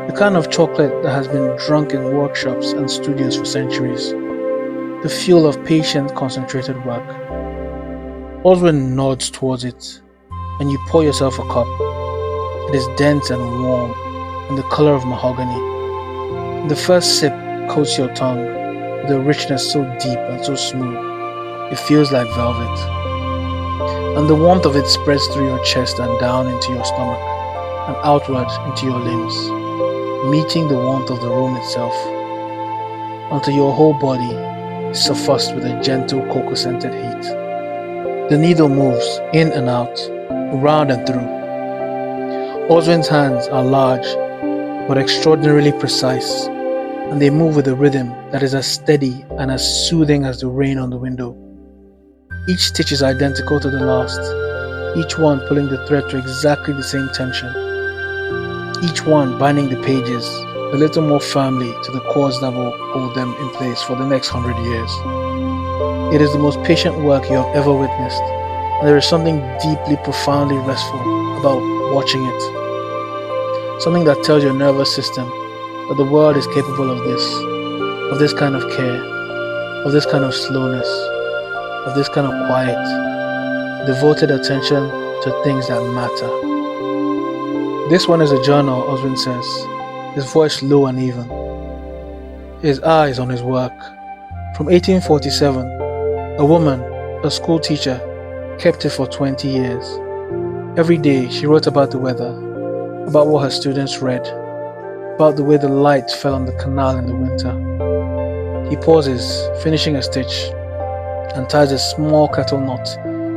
The kind of chocolate that has been drunk in workshops and studios for centuries. The fuel of patient, concentrated work. Oswin nods towards it, and you pour yourself a cup. It is dense and warm, and the color of mahogany. The first sip coats your tongue with a richness so deep and so smooth, it feels like velvet. And the warmth of it spreads through your chest and down into your stomach, and outward into your limbs, meeting the warmth of the room itself, until your whole body is suffused with a gentle cocoa-scented heat. The needle moves in and out, round and through. Oswin's hands are large, but extraordinarily precise, and they move with a rhythm that is as steady and as soothing as the rain on the window. Each stitch is identical to the last, each one pulling the thread to exactly the same tension, each one binding the pages a little more firmly to the cords that will hold them in place for the next 100 years. It is the most patient work you have ever witnessed, and there is something deeply, profoundly restful about watching it. Something that tells your nervous system that the world is capable of this kind of care, of this kind of slowness, of this kind of quiet, devoted attention to things that matter. This one is a journal, Oswin says, his voice low and even, his eyes on his work. From 1847, a woman, a school teacher, kept it for 20 years. Every day she wrote about the weather, about what her students read, about the way the light fell on the canal in the winter. He pauses, finishing a stitch, and ties a small kettle knot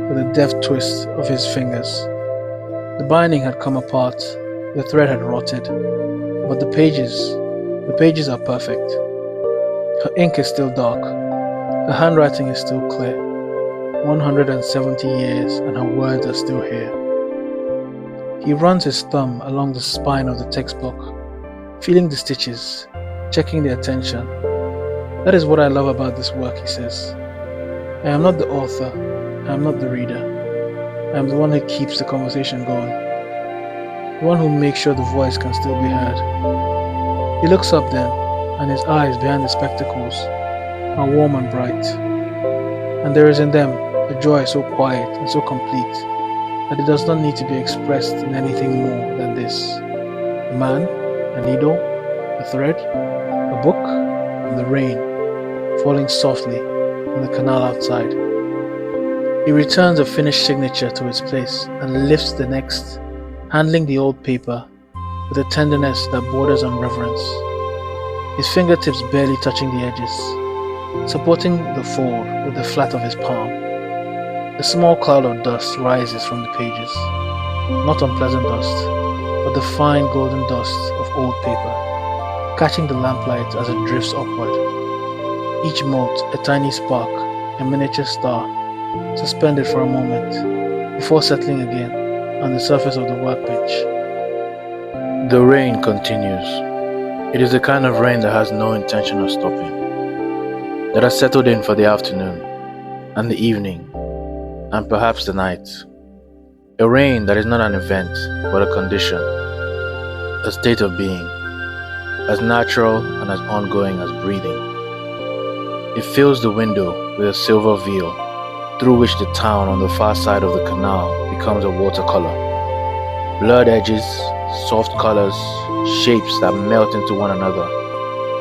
with a deft twist of his fingers. The binding had come apart, the thread had rotted, but the pages are perfect. Her ink is still dark, her handwriting is still clear. 170 years and her words are still here. He runs his thumb along the spine of the textbook, feeling the stitches, checking the attention. That is what I love about this work, he says. I am not the author, I am not the reader. I am the one who keeps the conversation going, the one who makes sure the voice can still be heard. He looks up then, and his eyes behind the spectacles are warm and bright, and there is in them a joy so quiet and so complete that it does not need to be expressed in anything more than this. A man, a needle, a thread, a book, and the rain falling softly on the canal outside. He returns a finished signature to its place and lifts the next, handling the old paper with a tenderness that borders on reverence, his fingertips barely touching the edges, supporting the fold with the flat of his palm. A small cloud of dust rises from the pages, not unpleasant dust, but the fine golden dust of old paper, catching the lamplight as it drifts upward. Each mote a tiny spark, a miniature star, suspended for a moment, before settling again on the surface of the workbench. The rain continues. It is the kind of rain that has no intention of stopping, that has settled in for the afternoon, and the evening, and perhaps the night. A rain that is not an event, but a condition, a state of being, as natural and as ongoing as breathing. It fills the window with a silver veil, through which the town on the far side of the canal becomes a watercolor. Blurred edges, soft colors, shapes that melt into one another,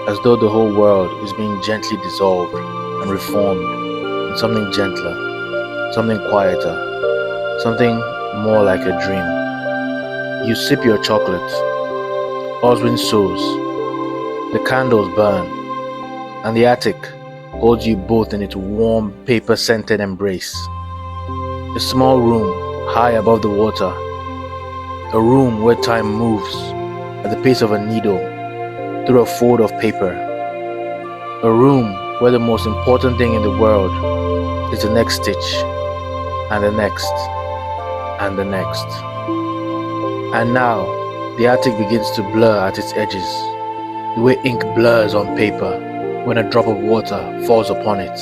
as though the whole world is being gently dissolved and reformed in something gentler, something quieter, something more like a dream. You sip your chocolate. Oswin sews. The candles burn, and the attic holds you both in its warm, paper-scented embrace. A small room high above the water, a room where time moves at the pace of a needle through a fold of paper, a room where the most important thing in the world is the next stitch, and the next, and the next. And now, the attic begins to blur at its edges, the way ink blurs on paper when a drop of water falls upon it.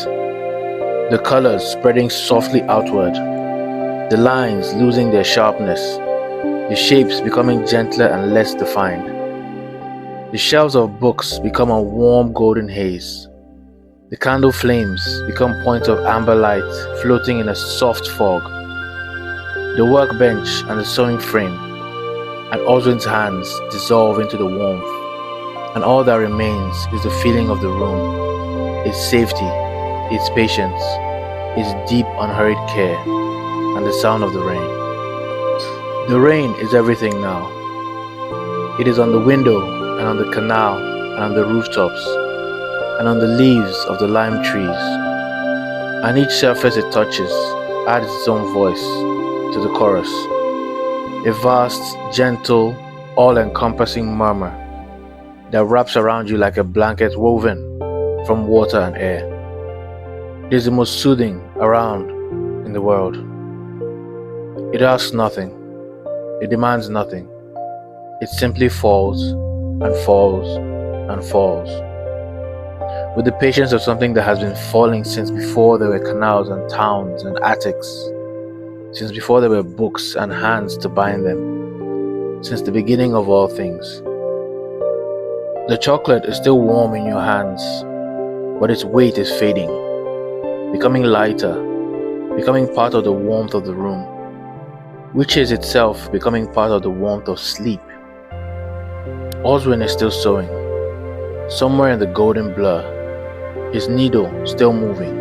The colors spreading softly outward, the lines losing their sharpness, the shapes becoming gentler and less defined. The shelves of books become a warm golden haze. The candle flames become points of amber light floating in a soft fog. The workbench and the sewing frame and Oswin's hands dissolve into the warmth, and all that remains is the feeling of the room, its safety, its patience, its deep, unhurried care, and the sound of the rain. The rain is everything now. It is on the window, and on the canal, and on the rooftops, and on the leaves of the lime trees, and each surface it touches adds its own voice to the chorus, a vast, gentle, all-encompassing murmur that wraps around you like a blanket woven from water and air. It is the most soothing around in the world. It asks nothing, it demands nothing. It simply falls and falls and falls, with the patience of something that has been falling since before there were canals and towns and attics, since before there were books and hands to bind them, since the beginning of all things. The chocolate is still warm in your hands, but its weight is fading, becoming lighter, becoming part of the warmth of the room, which is itself becoming part of the warmth of sleep. Oswin is still sewing, somewhere in the golden blur, his needle still moving,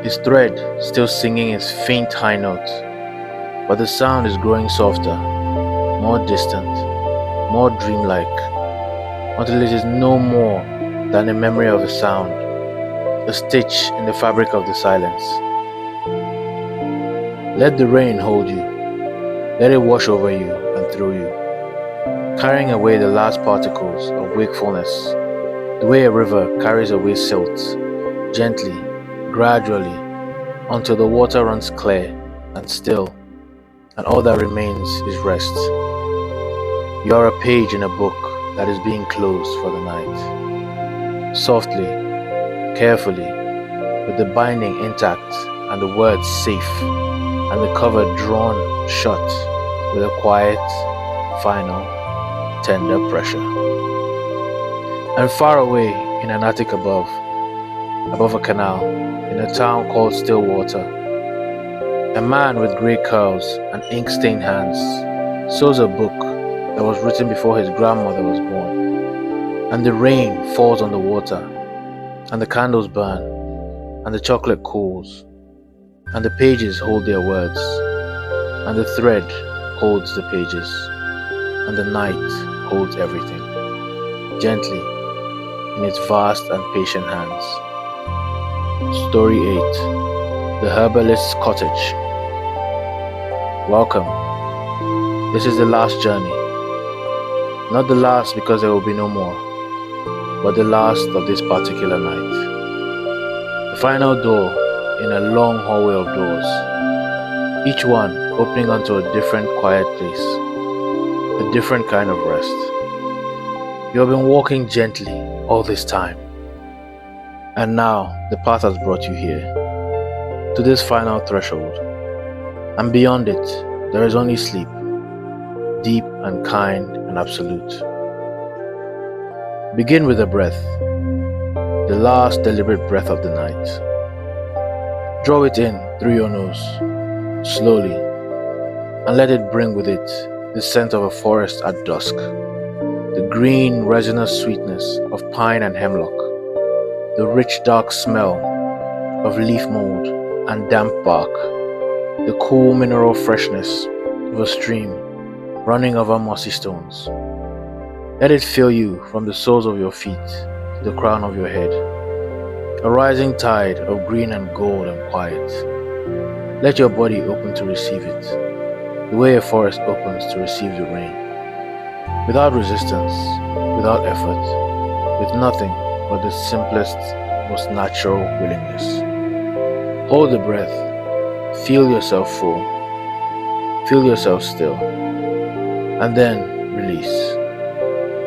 his thread still singing its faint high note, but the sound is growing softer, more distant, more dreamlike, until it is no more than a memory of a sound, a stitch in the fabric of the silence. Let the rain hold you, let it wash over you and through you, carrying away the last particles of wakefulness, the way a river carries away silt, gently, gradually, until the water runs clear and still, and all that remains is rest. You are a page in a book that is being closed for the night. Softly, carefully, with the binding intact and the words safe, and the cover drawn shut with a quiet, final, tender pressure. And far away in an attic above a canal, in a town called Stillwater, a man with grey curls and ink-stained hands sews a book that was written before his grandmother was born, and the rain falls on the water, and the candles burn, and the chocolate cools, and the pages hold their words, and the thread holds the pages, and the night holds everything, gently, in its vast and patient hands. Story 8. The Herbalist's Cottage. Welcome. This is the last journey. Not the last because there will be no more, but the last of this particular night. The final door in a long hallway of doors, each one opening onto a different quiet place, a different kind of rest. You have been walking gently all this time, and now the path has brought you here, to this final threshold, and beyond it there is only sleep, deep and kind and absolute. Begin with a breath, the last deliberate breath of the night. Draw it in through your nose, slowly, and let it bring with it the scent of a forest at dusk, the green resinous sweetness of pine and hemlock, the rich dark smell of leaf mold and damp bark, the cool mineral freshness of a stream running over mossy stones. Let it fill you from the soles of your feet to the crown of your head, a rising tide of green and gold and quiet. Let your body open to receive it, the way a forest opens to receive the rain, without resistance, without effort, with nothing but the simplest, most natural willingness. Hold the breath, Feel yourself full, feel yourself still, and then release,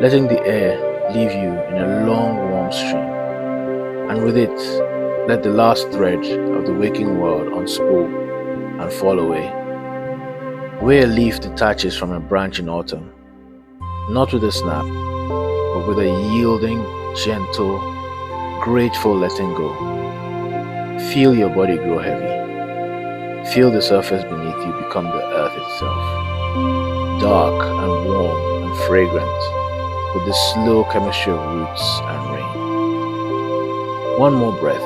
letting the air leave you in a long warm stream, and with it, let the last thread of the waking world unspool and fall away. Where a leaf detaches from a branch in autumn, not with a snap, but with a yielding, gentle, grateful letting go. Feel your body grow heavy. Feel the surface beneath you become the earth itself, dark and warm and fragrant, with the slow chemistry of roots and rain. One more breath,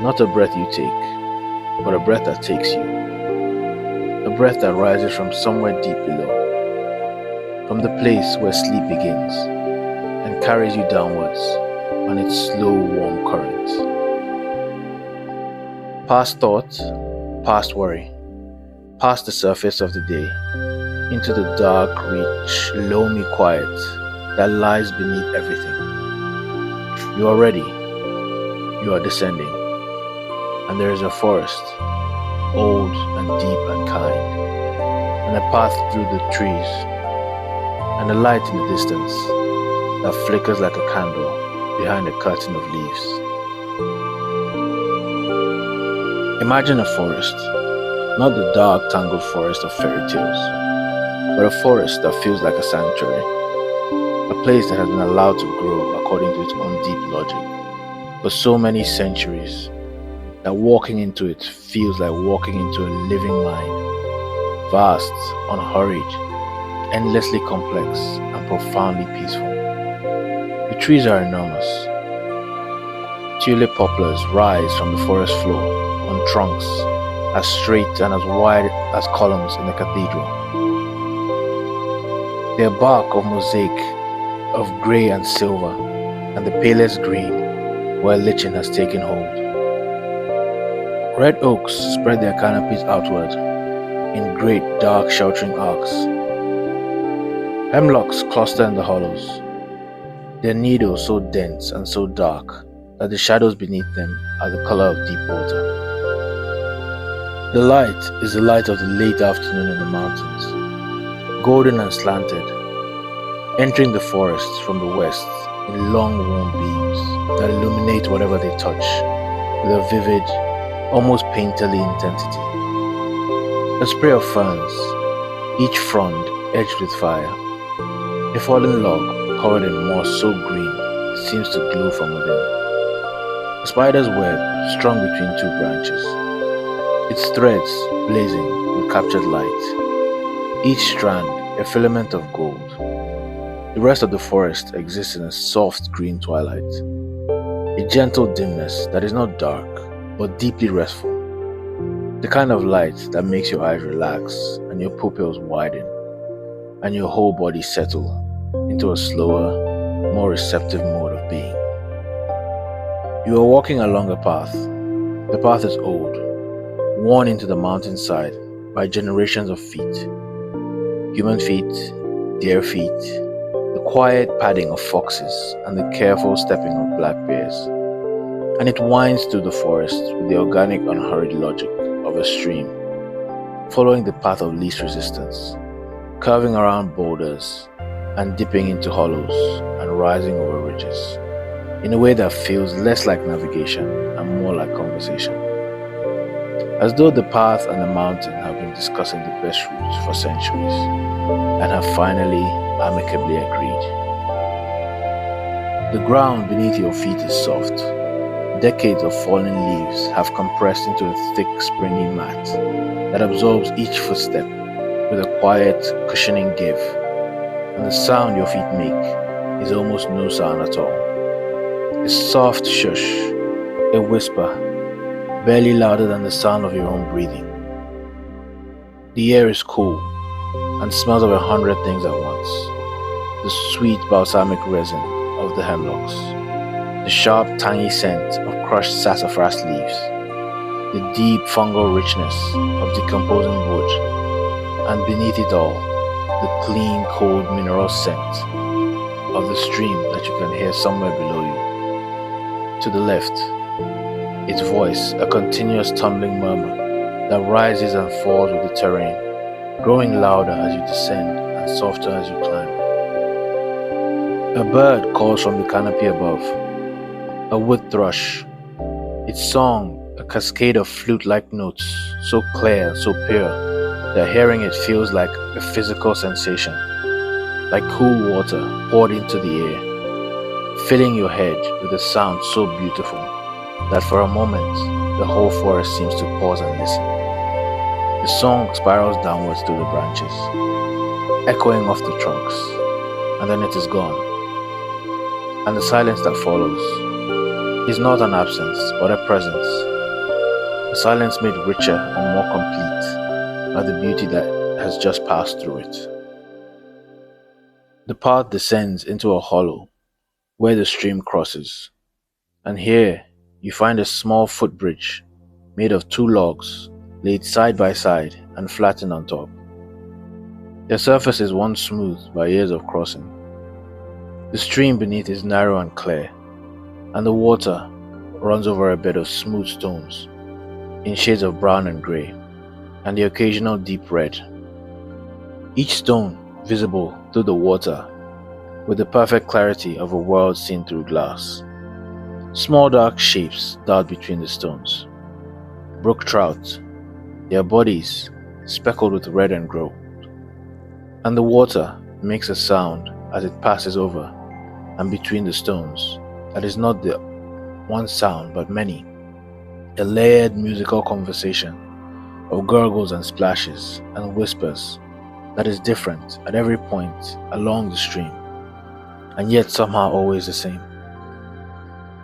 not a breath you take, but a breath that takes you, a breath that rises from somewhere deep below, from the place where sleep begins, and carries you downwards on its slow, warm current. Past thought, past worry, past the surface of the day, into the dark, rich, loamy quiet that lies beneath everything. You are ready, you are descending, and there is a forest, old and deep and kind, and a path through the trees, and a light in the distance that flickers like a candle behind a curtain of leaves. Imagine a forest, not the dark, tangled forest of fairy tales, but a forest that feels like a sanctuary, a place that has been allowed to grow according to its own deep logic for so many centuries that walking into it feels like walking into a living mind, vast, unhurried, endlessly complex, and profoundly peaceful. The trees are enormous. Tulip poplars rise from the forest floor on trunks as straight and as wide as columns in a cathedral. Their bark of mosaic of grey and silver and the palest green where lichen has taken hold. Red oaks spread their canopies outward in great dark sheltering arcs. Hemlocks cluster in the hollows, their needles so dense and so dark that the shadows beneath them are the color of deep water. The light is the light of the late afternoon in the mountains, golden and slanted, entering the forests from the west in long warm beams that illuminate whatever they touch with a vivid, almost painterly intensity. A spray of ferns, each frond edged with fire, a fallen log covered in moss so green it seems to glow from within, a spider's web strung between two branches, its threads blazing with captured light, each strand a filament of gold. The rest of the forest exists in a soft green twilight, a gentle dimness that is not dark but deeply restful, the kind of light that makes your eyes relax and your pupils widen and your whole body settle into a slower, more receptive mode of being. You are walking along a path. The path is old, worn into the mountainside by generations of feet. Human feet, deer feet, the quiet padding of foxes, and the careful stepping of black bears. And it winds through the forest with the organic, unhurried logic of a stream, following the path of least resistance, curving around boulders and dipping into hollows and rising over ridges, in a way that feels less like navigation and more like conversation. As though the path and the mountain have been discussing the best routes for centuries and have finally amicably agreed. The ground beneath your feet is soft. Decades of fallen leaves have compressed into a thick, springy mat that absorbs each footstep with a quiet, cushioning give, and the sound your feet make is almost no sound at all. A soft shush, a whisper, barely louder than the sound of your own breathing. The air is cool and smells of 100 things at once. The sweet balsamic resin of the hemlocks, the sharp tangy scent of crushed sassafras leaves, the deep fungal richness of decomposing wood, and beneath it all, the clean, cold mineral scent of the stream that you can hear somewhere below you. To the left, its voice a continuous tumbling murmur, that rises and falls with the terrain, growing louder as you descend and softer as you climb. A bird calls from the canopy above, a wood thrush, its song a cascade of flute-like notes, so clear and so pure that hearing it feels like a physical sensation, like cool water poured into the air, filling your head with a sound so beautiful that for a moment the whole forest seems to pause and listen. The song spirals downwards through the branches, echoing off the trunks, and then it is gone. And the silence that follows is not an absence, but a presence. A silence made richer and more complete by the beauty that has just passed through it. The path descends into a hollow where the stream crosses, and here you find a small footbridge made of 2 logs laid side by side and flattened on top. Their surface is once smooth by years of crossing. The stream beneath is narrow and clear, and the water runs over a bed of smooth stones in shades of brown and grey, and the occasional deep red. Each stone visible through the water with the perfect clarity of a world seen through glass. Small dark shapes dart between the stones. Brook trout, their bodies speckled with red and gold. And the water makes a sound as it passes over and between the stones that is not the one sound but many, a layered musical conversation of gurgles and splashes and whispers that is different at every point along the stream, and yet somehow always the same.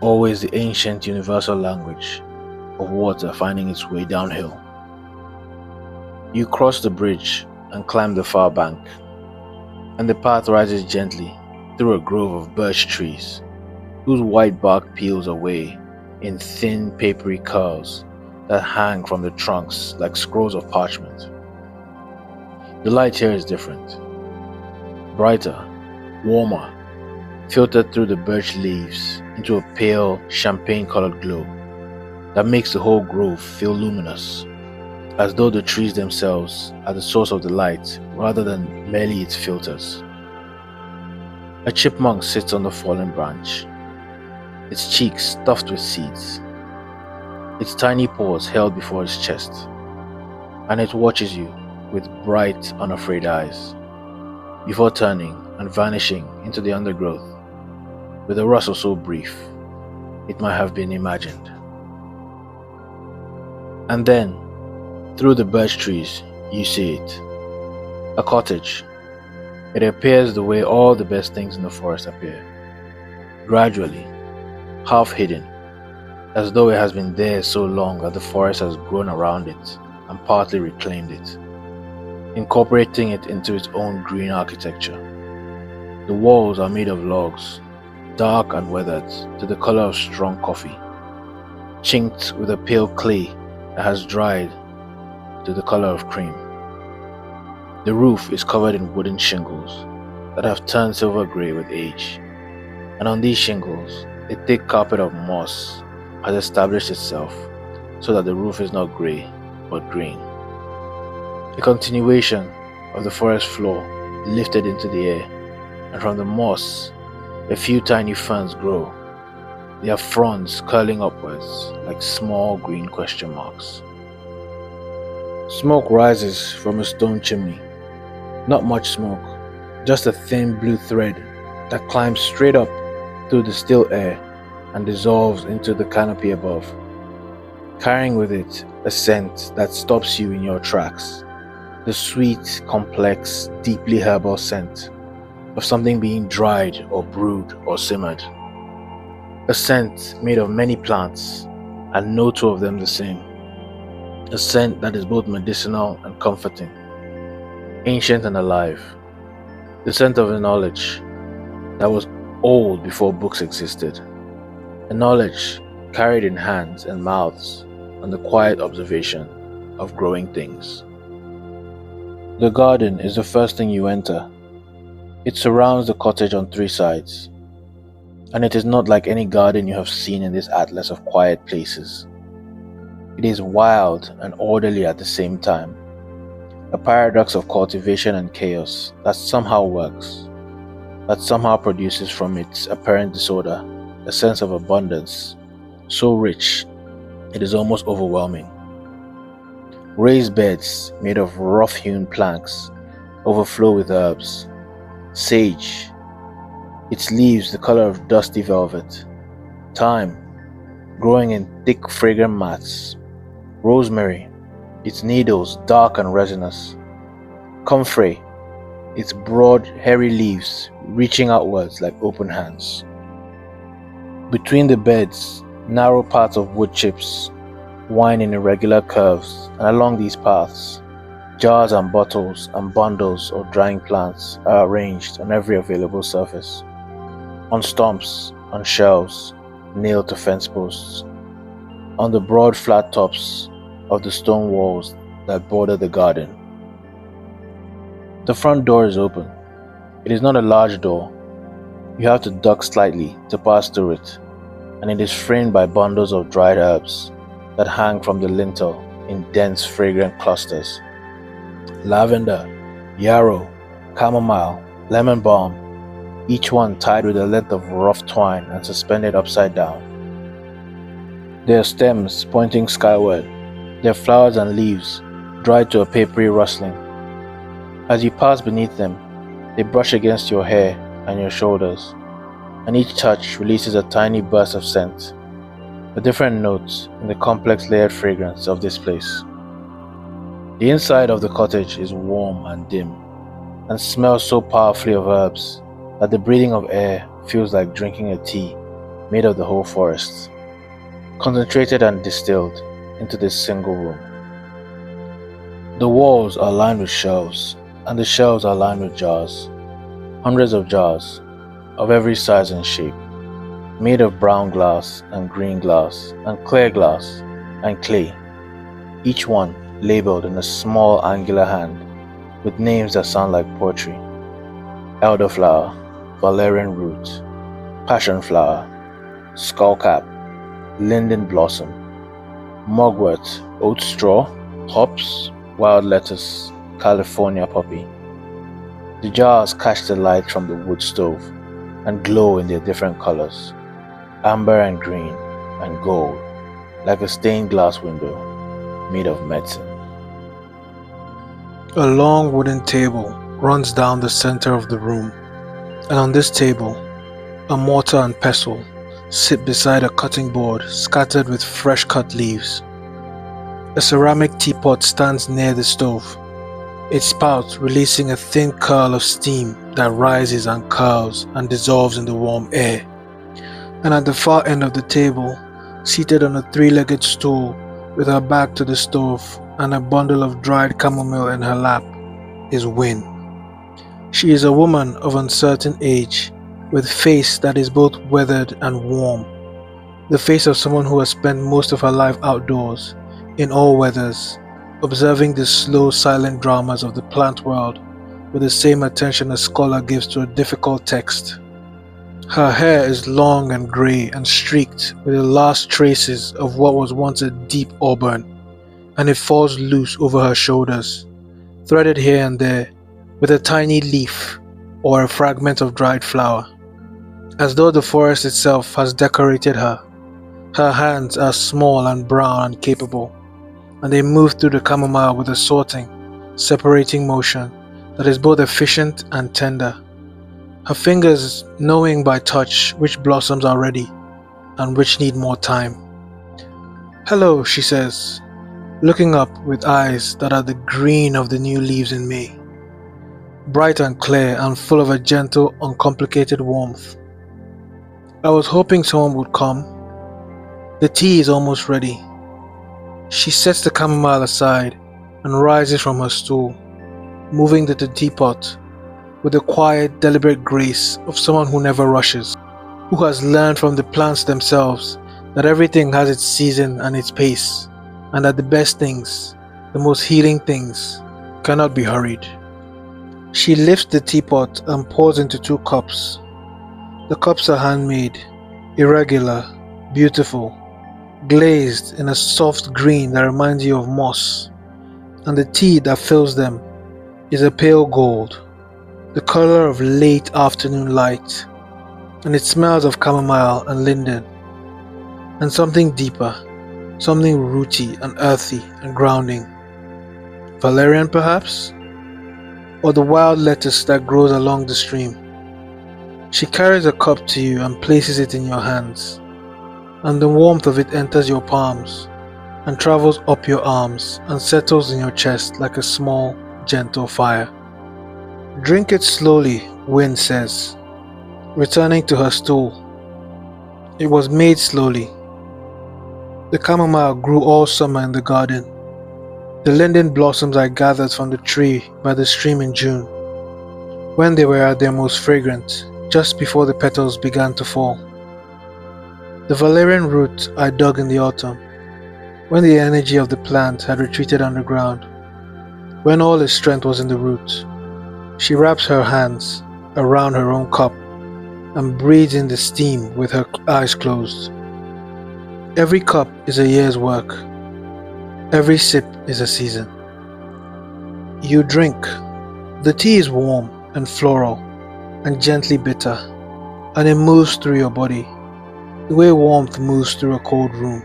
Always the ancient universal language of water finding its way downhill. You cross the bridge and climb the far bank, and the path rises gently through a grove of birch trees, whose white bark peels away in thin papery curls that hang from the trunks like scrolls of parchment. The light here is different, brighter, warmer, filtered through the birch leaves into a pale, champagne-colored glow that makes the whole grove feel luminous, as though the trees themselves are the source of the light rather than merely its filters. A chipmunk sits on the fallen branch, its cheeks stuffed with seeds, its tiny paws held before its chest, and it watches you with bright, unafraid eyes, before turning and vanishing into the undergrowth with a rustle so brief it might have been imagined. And then, through the birch trees, you see it. A cottage. It appears the way all the best things in the forest appear. Gradually, half hidden, as though it has been there so long that the forest has grown around it and partly reclaimed it, incorporating it into its own green architecture. The walls are made of logs, dark and weathered to the color of strong coffee, chinked with a pale clay that has dried to the color of cream. The roof is covered in wooden shingles that have turned silver grey with age, and on these shingles a thick carpet of moss has established itself so that the roof is not grey but green. A continuation of the forest floor lifted into the air, and from the moss a few tiny ferns grow, their fronds curling upwards like small green question marks. Smoke rises from a stone chimney. Not much smoke, just a thin blue thread that climbs straight up through the still air and dissolves into the canopy above, carrying with it a scent that stops you in your tracks, the sweet, complex, deeply herbal scent of something being dried or brewed or simmered. A scent made of many plants and no two of them the same. A scent that is both medicinal and comforting, ancient and alive. The scent of a knowledge that was old before books existed. A knowledge carried in hands and mouths and the quiet observation of growing things. The garden is the first thing you enter. It surrounds the cottage on 3 sides, and it is not like any garden you have seen in this atlas of quiet places. It is wild and orderly at the same time, a paradox of cultivation and chaos that somehow works, that somehow produces from its apparent disorder a sense of abundance so rich it is almost overwhelming. Raised beds made of rough-hewn planks overflow with herbs. Sage, its leaves the color of dusty velvet. Thyme, growing in thick fragrant mats. Rosemary, its needles dark and resinous. Comfrey, its broad, hairy leaves reaching outwards like open hands. Between the beds, narrow paths of wood chips wind in irregular curves, and along these paths, jars and bottles and bundles of drying plants are arranged on every available surface, on stumps, on shelves, nailed to fence posts, on the broad flat tops of the stone walls that border the garden. The front door is open. It is not a large door. You have to duck slightly to pass through it, and it is framed by bundles of dried herbs that hang from the lintel in dense, fragrant clusters. Lavender, yarrow, chamomile, lemon balm, each one tied with a length of rough twine and suspended upside down. Their stems pointing skyward, their flowers and leaves dried to a papery rustling. As you pass beneath them, they brush against your hair and your shoulders, and each touch releases a tiny burst of scent, a different note in the complex layered fragrance of this place. The inside of the cottage is warm and dim, and smells so powerfully of herbs that the breathing of air feels like drinking a tea made of the whole forest, concentrated and distilled into this single room. The walls are lined with shelves, and the shelves are lined with jars, hundreds of jars, of every size and shape, made of brown glass and green glass and clear glass and clay, each one labeled in a small angular hand with names that sound like poetry: elderflower, valerian root, passion flower, skullcap, linden blossom, mugwort, oat straw, hops, wild lettuce, California poppy. The jars catch the light from the wood stove and glow in their different colors, amber and green and gold, like a stained glass window made of medicine. A long wooden table runs down the center of the room, and on this table, a mortar and pestle sit beside a cutting board scattered with fresh cut leaves. A ceramic teapot stands near the stove, its spout releasing a thin curl of steam that rises and curls and dissolves in the warm air. And at the far end of the table, seated on a three-legged stool with her back to the stove and a bundle of dried chamomile in her lap, is Win. She is a woman of uncertain age, with face that is both weathered and warm, the face of someone who has spent most of her life outdoors, in all weathers, observing the slow, silent dramas of the plant world with the same attention a scholar gives to a difficult text. Her hair is long and grey and streaked with the last traces of what was once a deep auburn, and it falls loose over her shoulders, threaded here and there with a tiny leaf or a fragment of dried flower. As though the forest itself has decorated her, her hands are small and brown and capable, and they move through the chamomile with a sorting, separating motion that is both efficient and tender. Her fingers knowing by touch which blossoms are ready and which need more time. "Hello," she says, looking up with eyes that are the green of the new leaves in May, bright and clear and full of a gentle, uncomplicated warmth. "I was hoping someone would come. The tea is almost ready." She sets the chamomile aside and rises from her stool, moving to the teapot with the quiet, deliberate grace of someone who never rushes, who has learned from the plants themselves that everything has its season and its pace, and that the best things, the most healing things, cannot be hurried. She lifts the teapot and pours into 2 cups. The cups are handmade, irregular, beautiful, glazed in a soft green that reminds you of moss, and the tea that fills them is a pale gold, the color of late afternoon light, and it smells of chamomile and linden, and something deeper, something rooty and earthy and grounding. Valerian, perhaps? Or the wild lettuce that grows along the stream. She carries a cup to you and places it in your hands, and the warmth of it enters your palms and travels up your arms and settles in your chest like a small, gentle fire. Drink it slowly, Wynne says, returning to her stool. It was made slowly. The chamomile grew all summer in the garden. The linden blossoms I gathered from the tree by the stream in June, when they were at their most fragrant, just before the petals began to fall. The valerian root I dug in the autumn, when the energy of the plant had retreated underground, when all its strength was in the root. She wraps her hands around her own cup and breathes in the steam with her eyes closed. Every cup is a year's work. Every sip is a season. You drink. The tea is warm and floral and gently bitter, and it moves through your body, the way warmth moves through a cold room,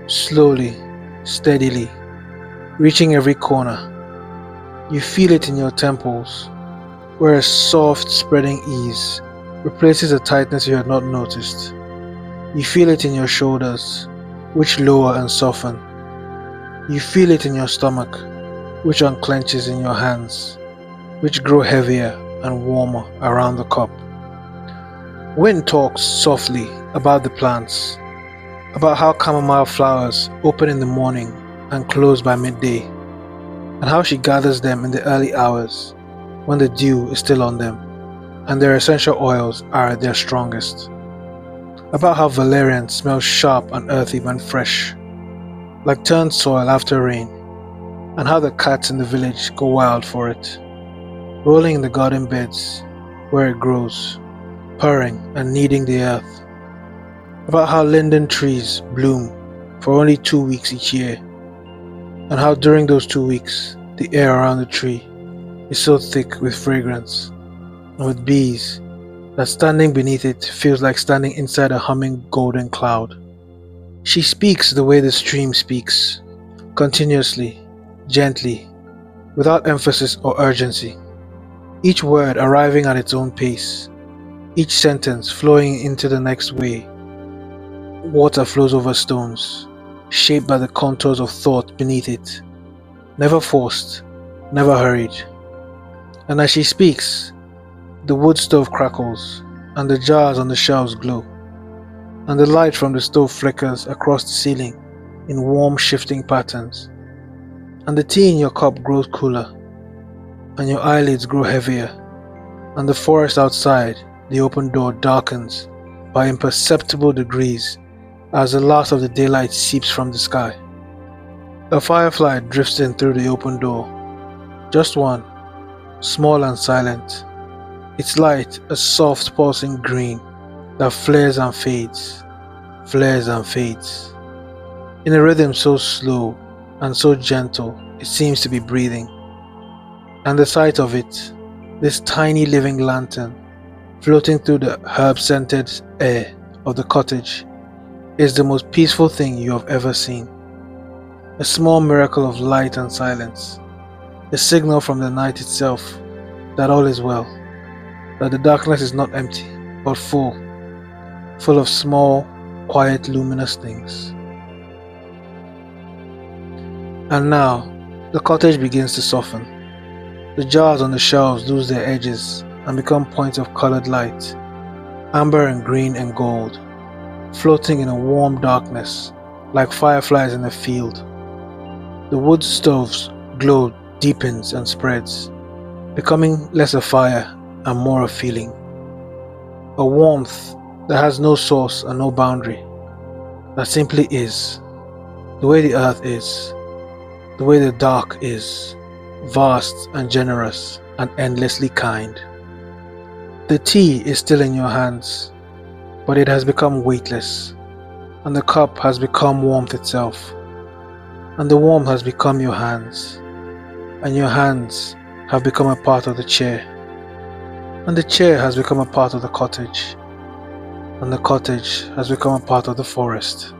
slowly, steadily, reaching every corner. You feel it in your temples, where a soft, spreading ease replaces a tightness you had not noticed. You feel it in your shoulders, which lower and soften. You feel it in your stomach, which unclenches in your hands, which grow heavier and warmer around the cup. Wind talks softly about the plants, about how chamomile flowers open in the morning and close by midday, and how she gathers them in the early hours when the dew is still on them and their essential oils are at their strongest. About how valerian smells sharp and earthy when fresh, like turned soil after rain, and how the cats in the village go wild for it, rolling in the garden beds where it grows, purring and kneading the earth. About how linden trees bloom for only 2 weeks each year, and how during those 2 weeks the air around the tree is so thick with fragrance and with bees that standing beneath it feels like standing inside a humming golden cloud. She speaks the way the stream speaks, continuously, gently, without emphasis or urgency, each word arriving at its own pace, each sentence flowing into the next way water flows over stones, shaped by the contours of thought beneath it, never forced, never hurried. And as she speaks, the wood stove crackles, and the jars on the shelves glow, and the light from the stove flickers across the ceiling in warm, shifting patterns, and the tea in your cup grows cooler, and your eyelids grow heavier, and the forest outside the open door darkens by imperceptible degrees as the last of the daylight seeps from the sky. A firefly drifts in through the open door, just one, small and silent, its light a soft pulsing green that flares and fades, in a rhythm so slow and so gentle it seems to be breathing. And the sight of it, this tiny living lantern floating through the herb-scented air of the cottage, is the most peaceful thing you have ever seen. A small miracle of light and silence, a signal from the night itself that all is well, that the darkness is not empty, but full of small, quiet, luminous things. And now, the cottage begins to soften. The jars on the shelves lose their edges and become points of colored light, amber and green and gold, floating in a warm darkness like fireflies in a field. The wood stove's glow deepens and spreads, becoming less a fire and more a feeling. A warmth that has no source and no boundary, that simply is, the way the earth is, the way the dark is, vast and generous and endlessly kind. The tea is still in your hands, but it has become weightless. and the cup has become warmth itself, and the warmth has become your hands, and your hands have become a part of the chair, and the chair has become a part of the cottage, and the cottage has become a part of the forest,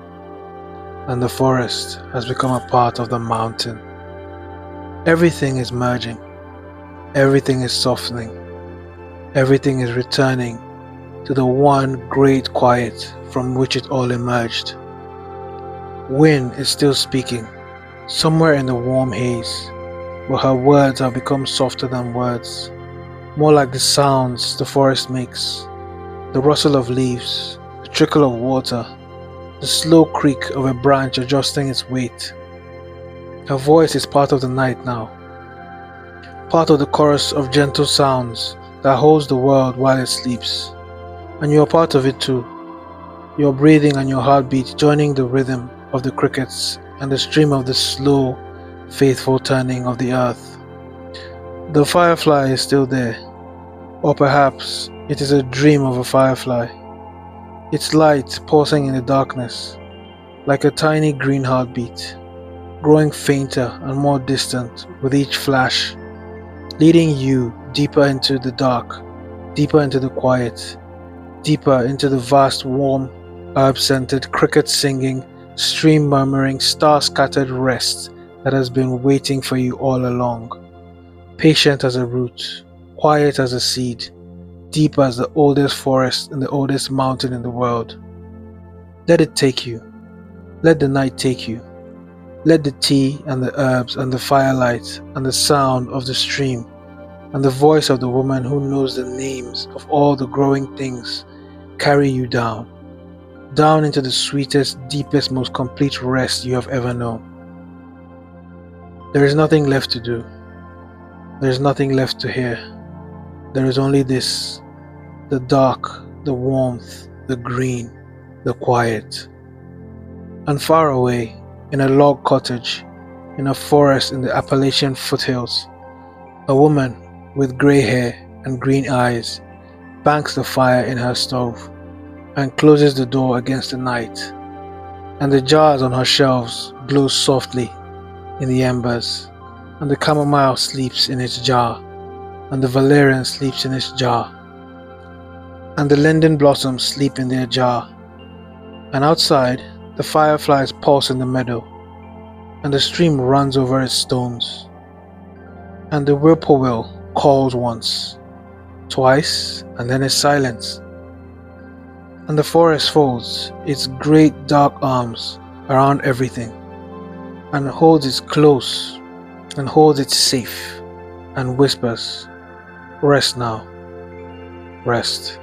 and the forest has become a part of the mountain. Everything is merging, everything is softening, everything is returning to the one great quiet from which it all emerged. Wind is still speaking, somewhere in the warm haze, but her words have become softer than words, more like the sounds the forest makes, the rustle of leaves, the trickle of water, the slow creak of a branch adjusting its weight. Her voice is part of the night now, part of the chorus of gentle sounds that holds the world while it sleeps. And you are part of it too, your breathing and your heartbeat joining the rhythm of the crickets and the stream of the slow, faithful turning of the earth. The firefly is still there, or perhaps it is a dream of a firefly, its light pulsing in the darkness, like a tiny green heartbeat, growing fainter and more distant with each flash, leading you deeper into the dark, deeper into the quiet, deeper into the vast, warm, herb-scented, cricket-singing, stream-murmuring, star-scattered rest that has been waiting for you all along. Patient as a root, quiet as a seed, deep as the oldest forest and the oldest mountain in the world. Let it take you. Let the night take you. Let the tea and the herbs and the firelight and the sound of the stream and the voice of the woman who knows the names of all the growing things carry you down, down into the sweetest, deepest, most complete rest you have ever known. There is nothing left to do. There is nothing left to hear. There is only this, the dark, the warmth, the green, the quiet. And far away, in a log cottage, in a forest in the Appalachian foothills, a woman with grey hair and green eyes banks the fire in her stove and closes the door against the night, and the jars on her shelves glow softly in the embers, and the chamomile sleeps in its jar, and the valerian sleeps in its jar, and the linden blossoms sleep in their jar, and outside the fireflies pulse in the meadow, and the stream runs over its stones, and the whippoorwill calls once, twice, and then is silent, and the forest folds its great dark arms around everything, and holds it close, and holds it safe, and whispers, "Rest now, rest."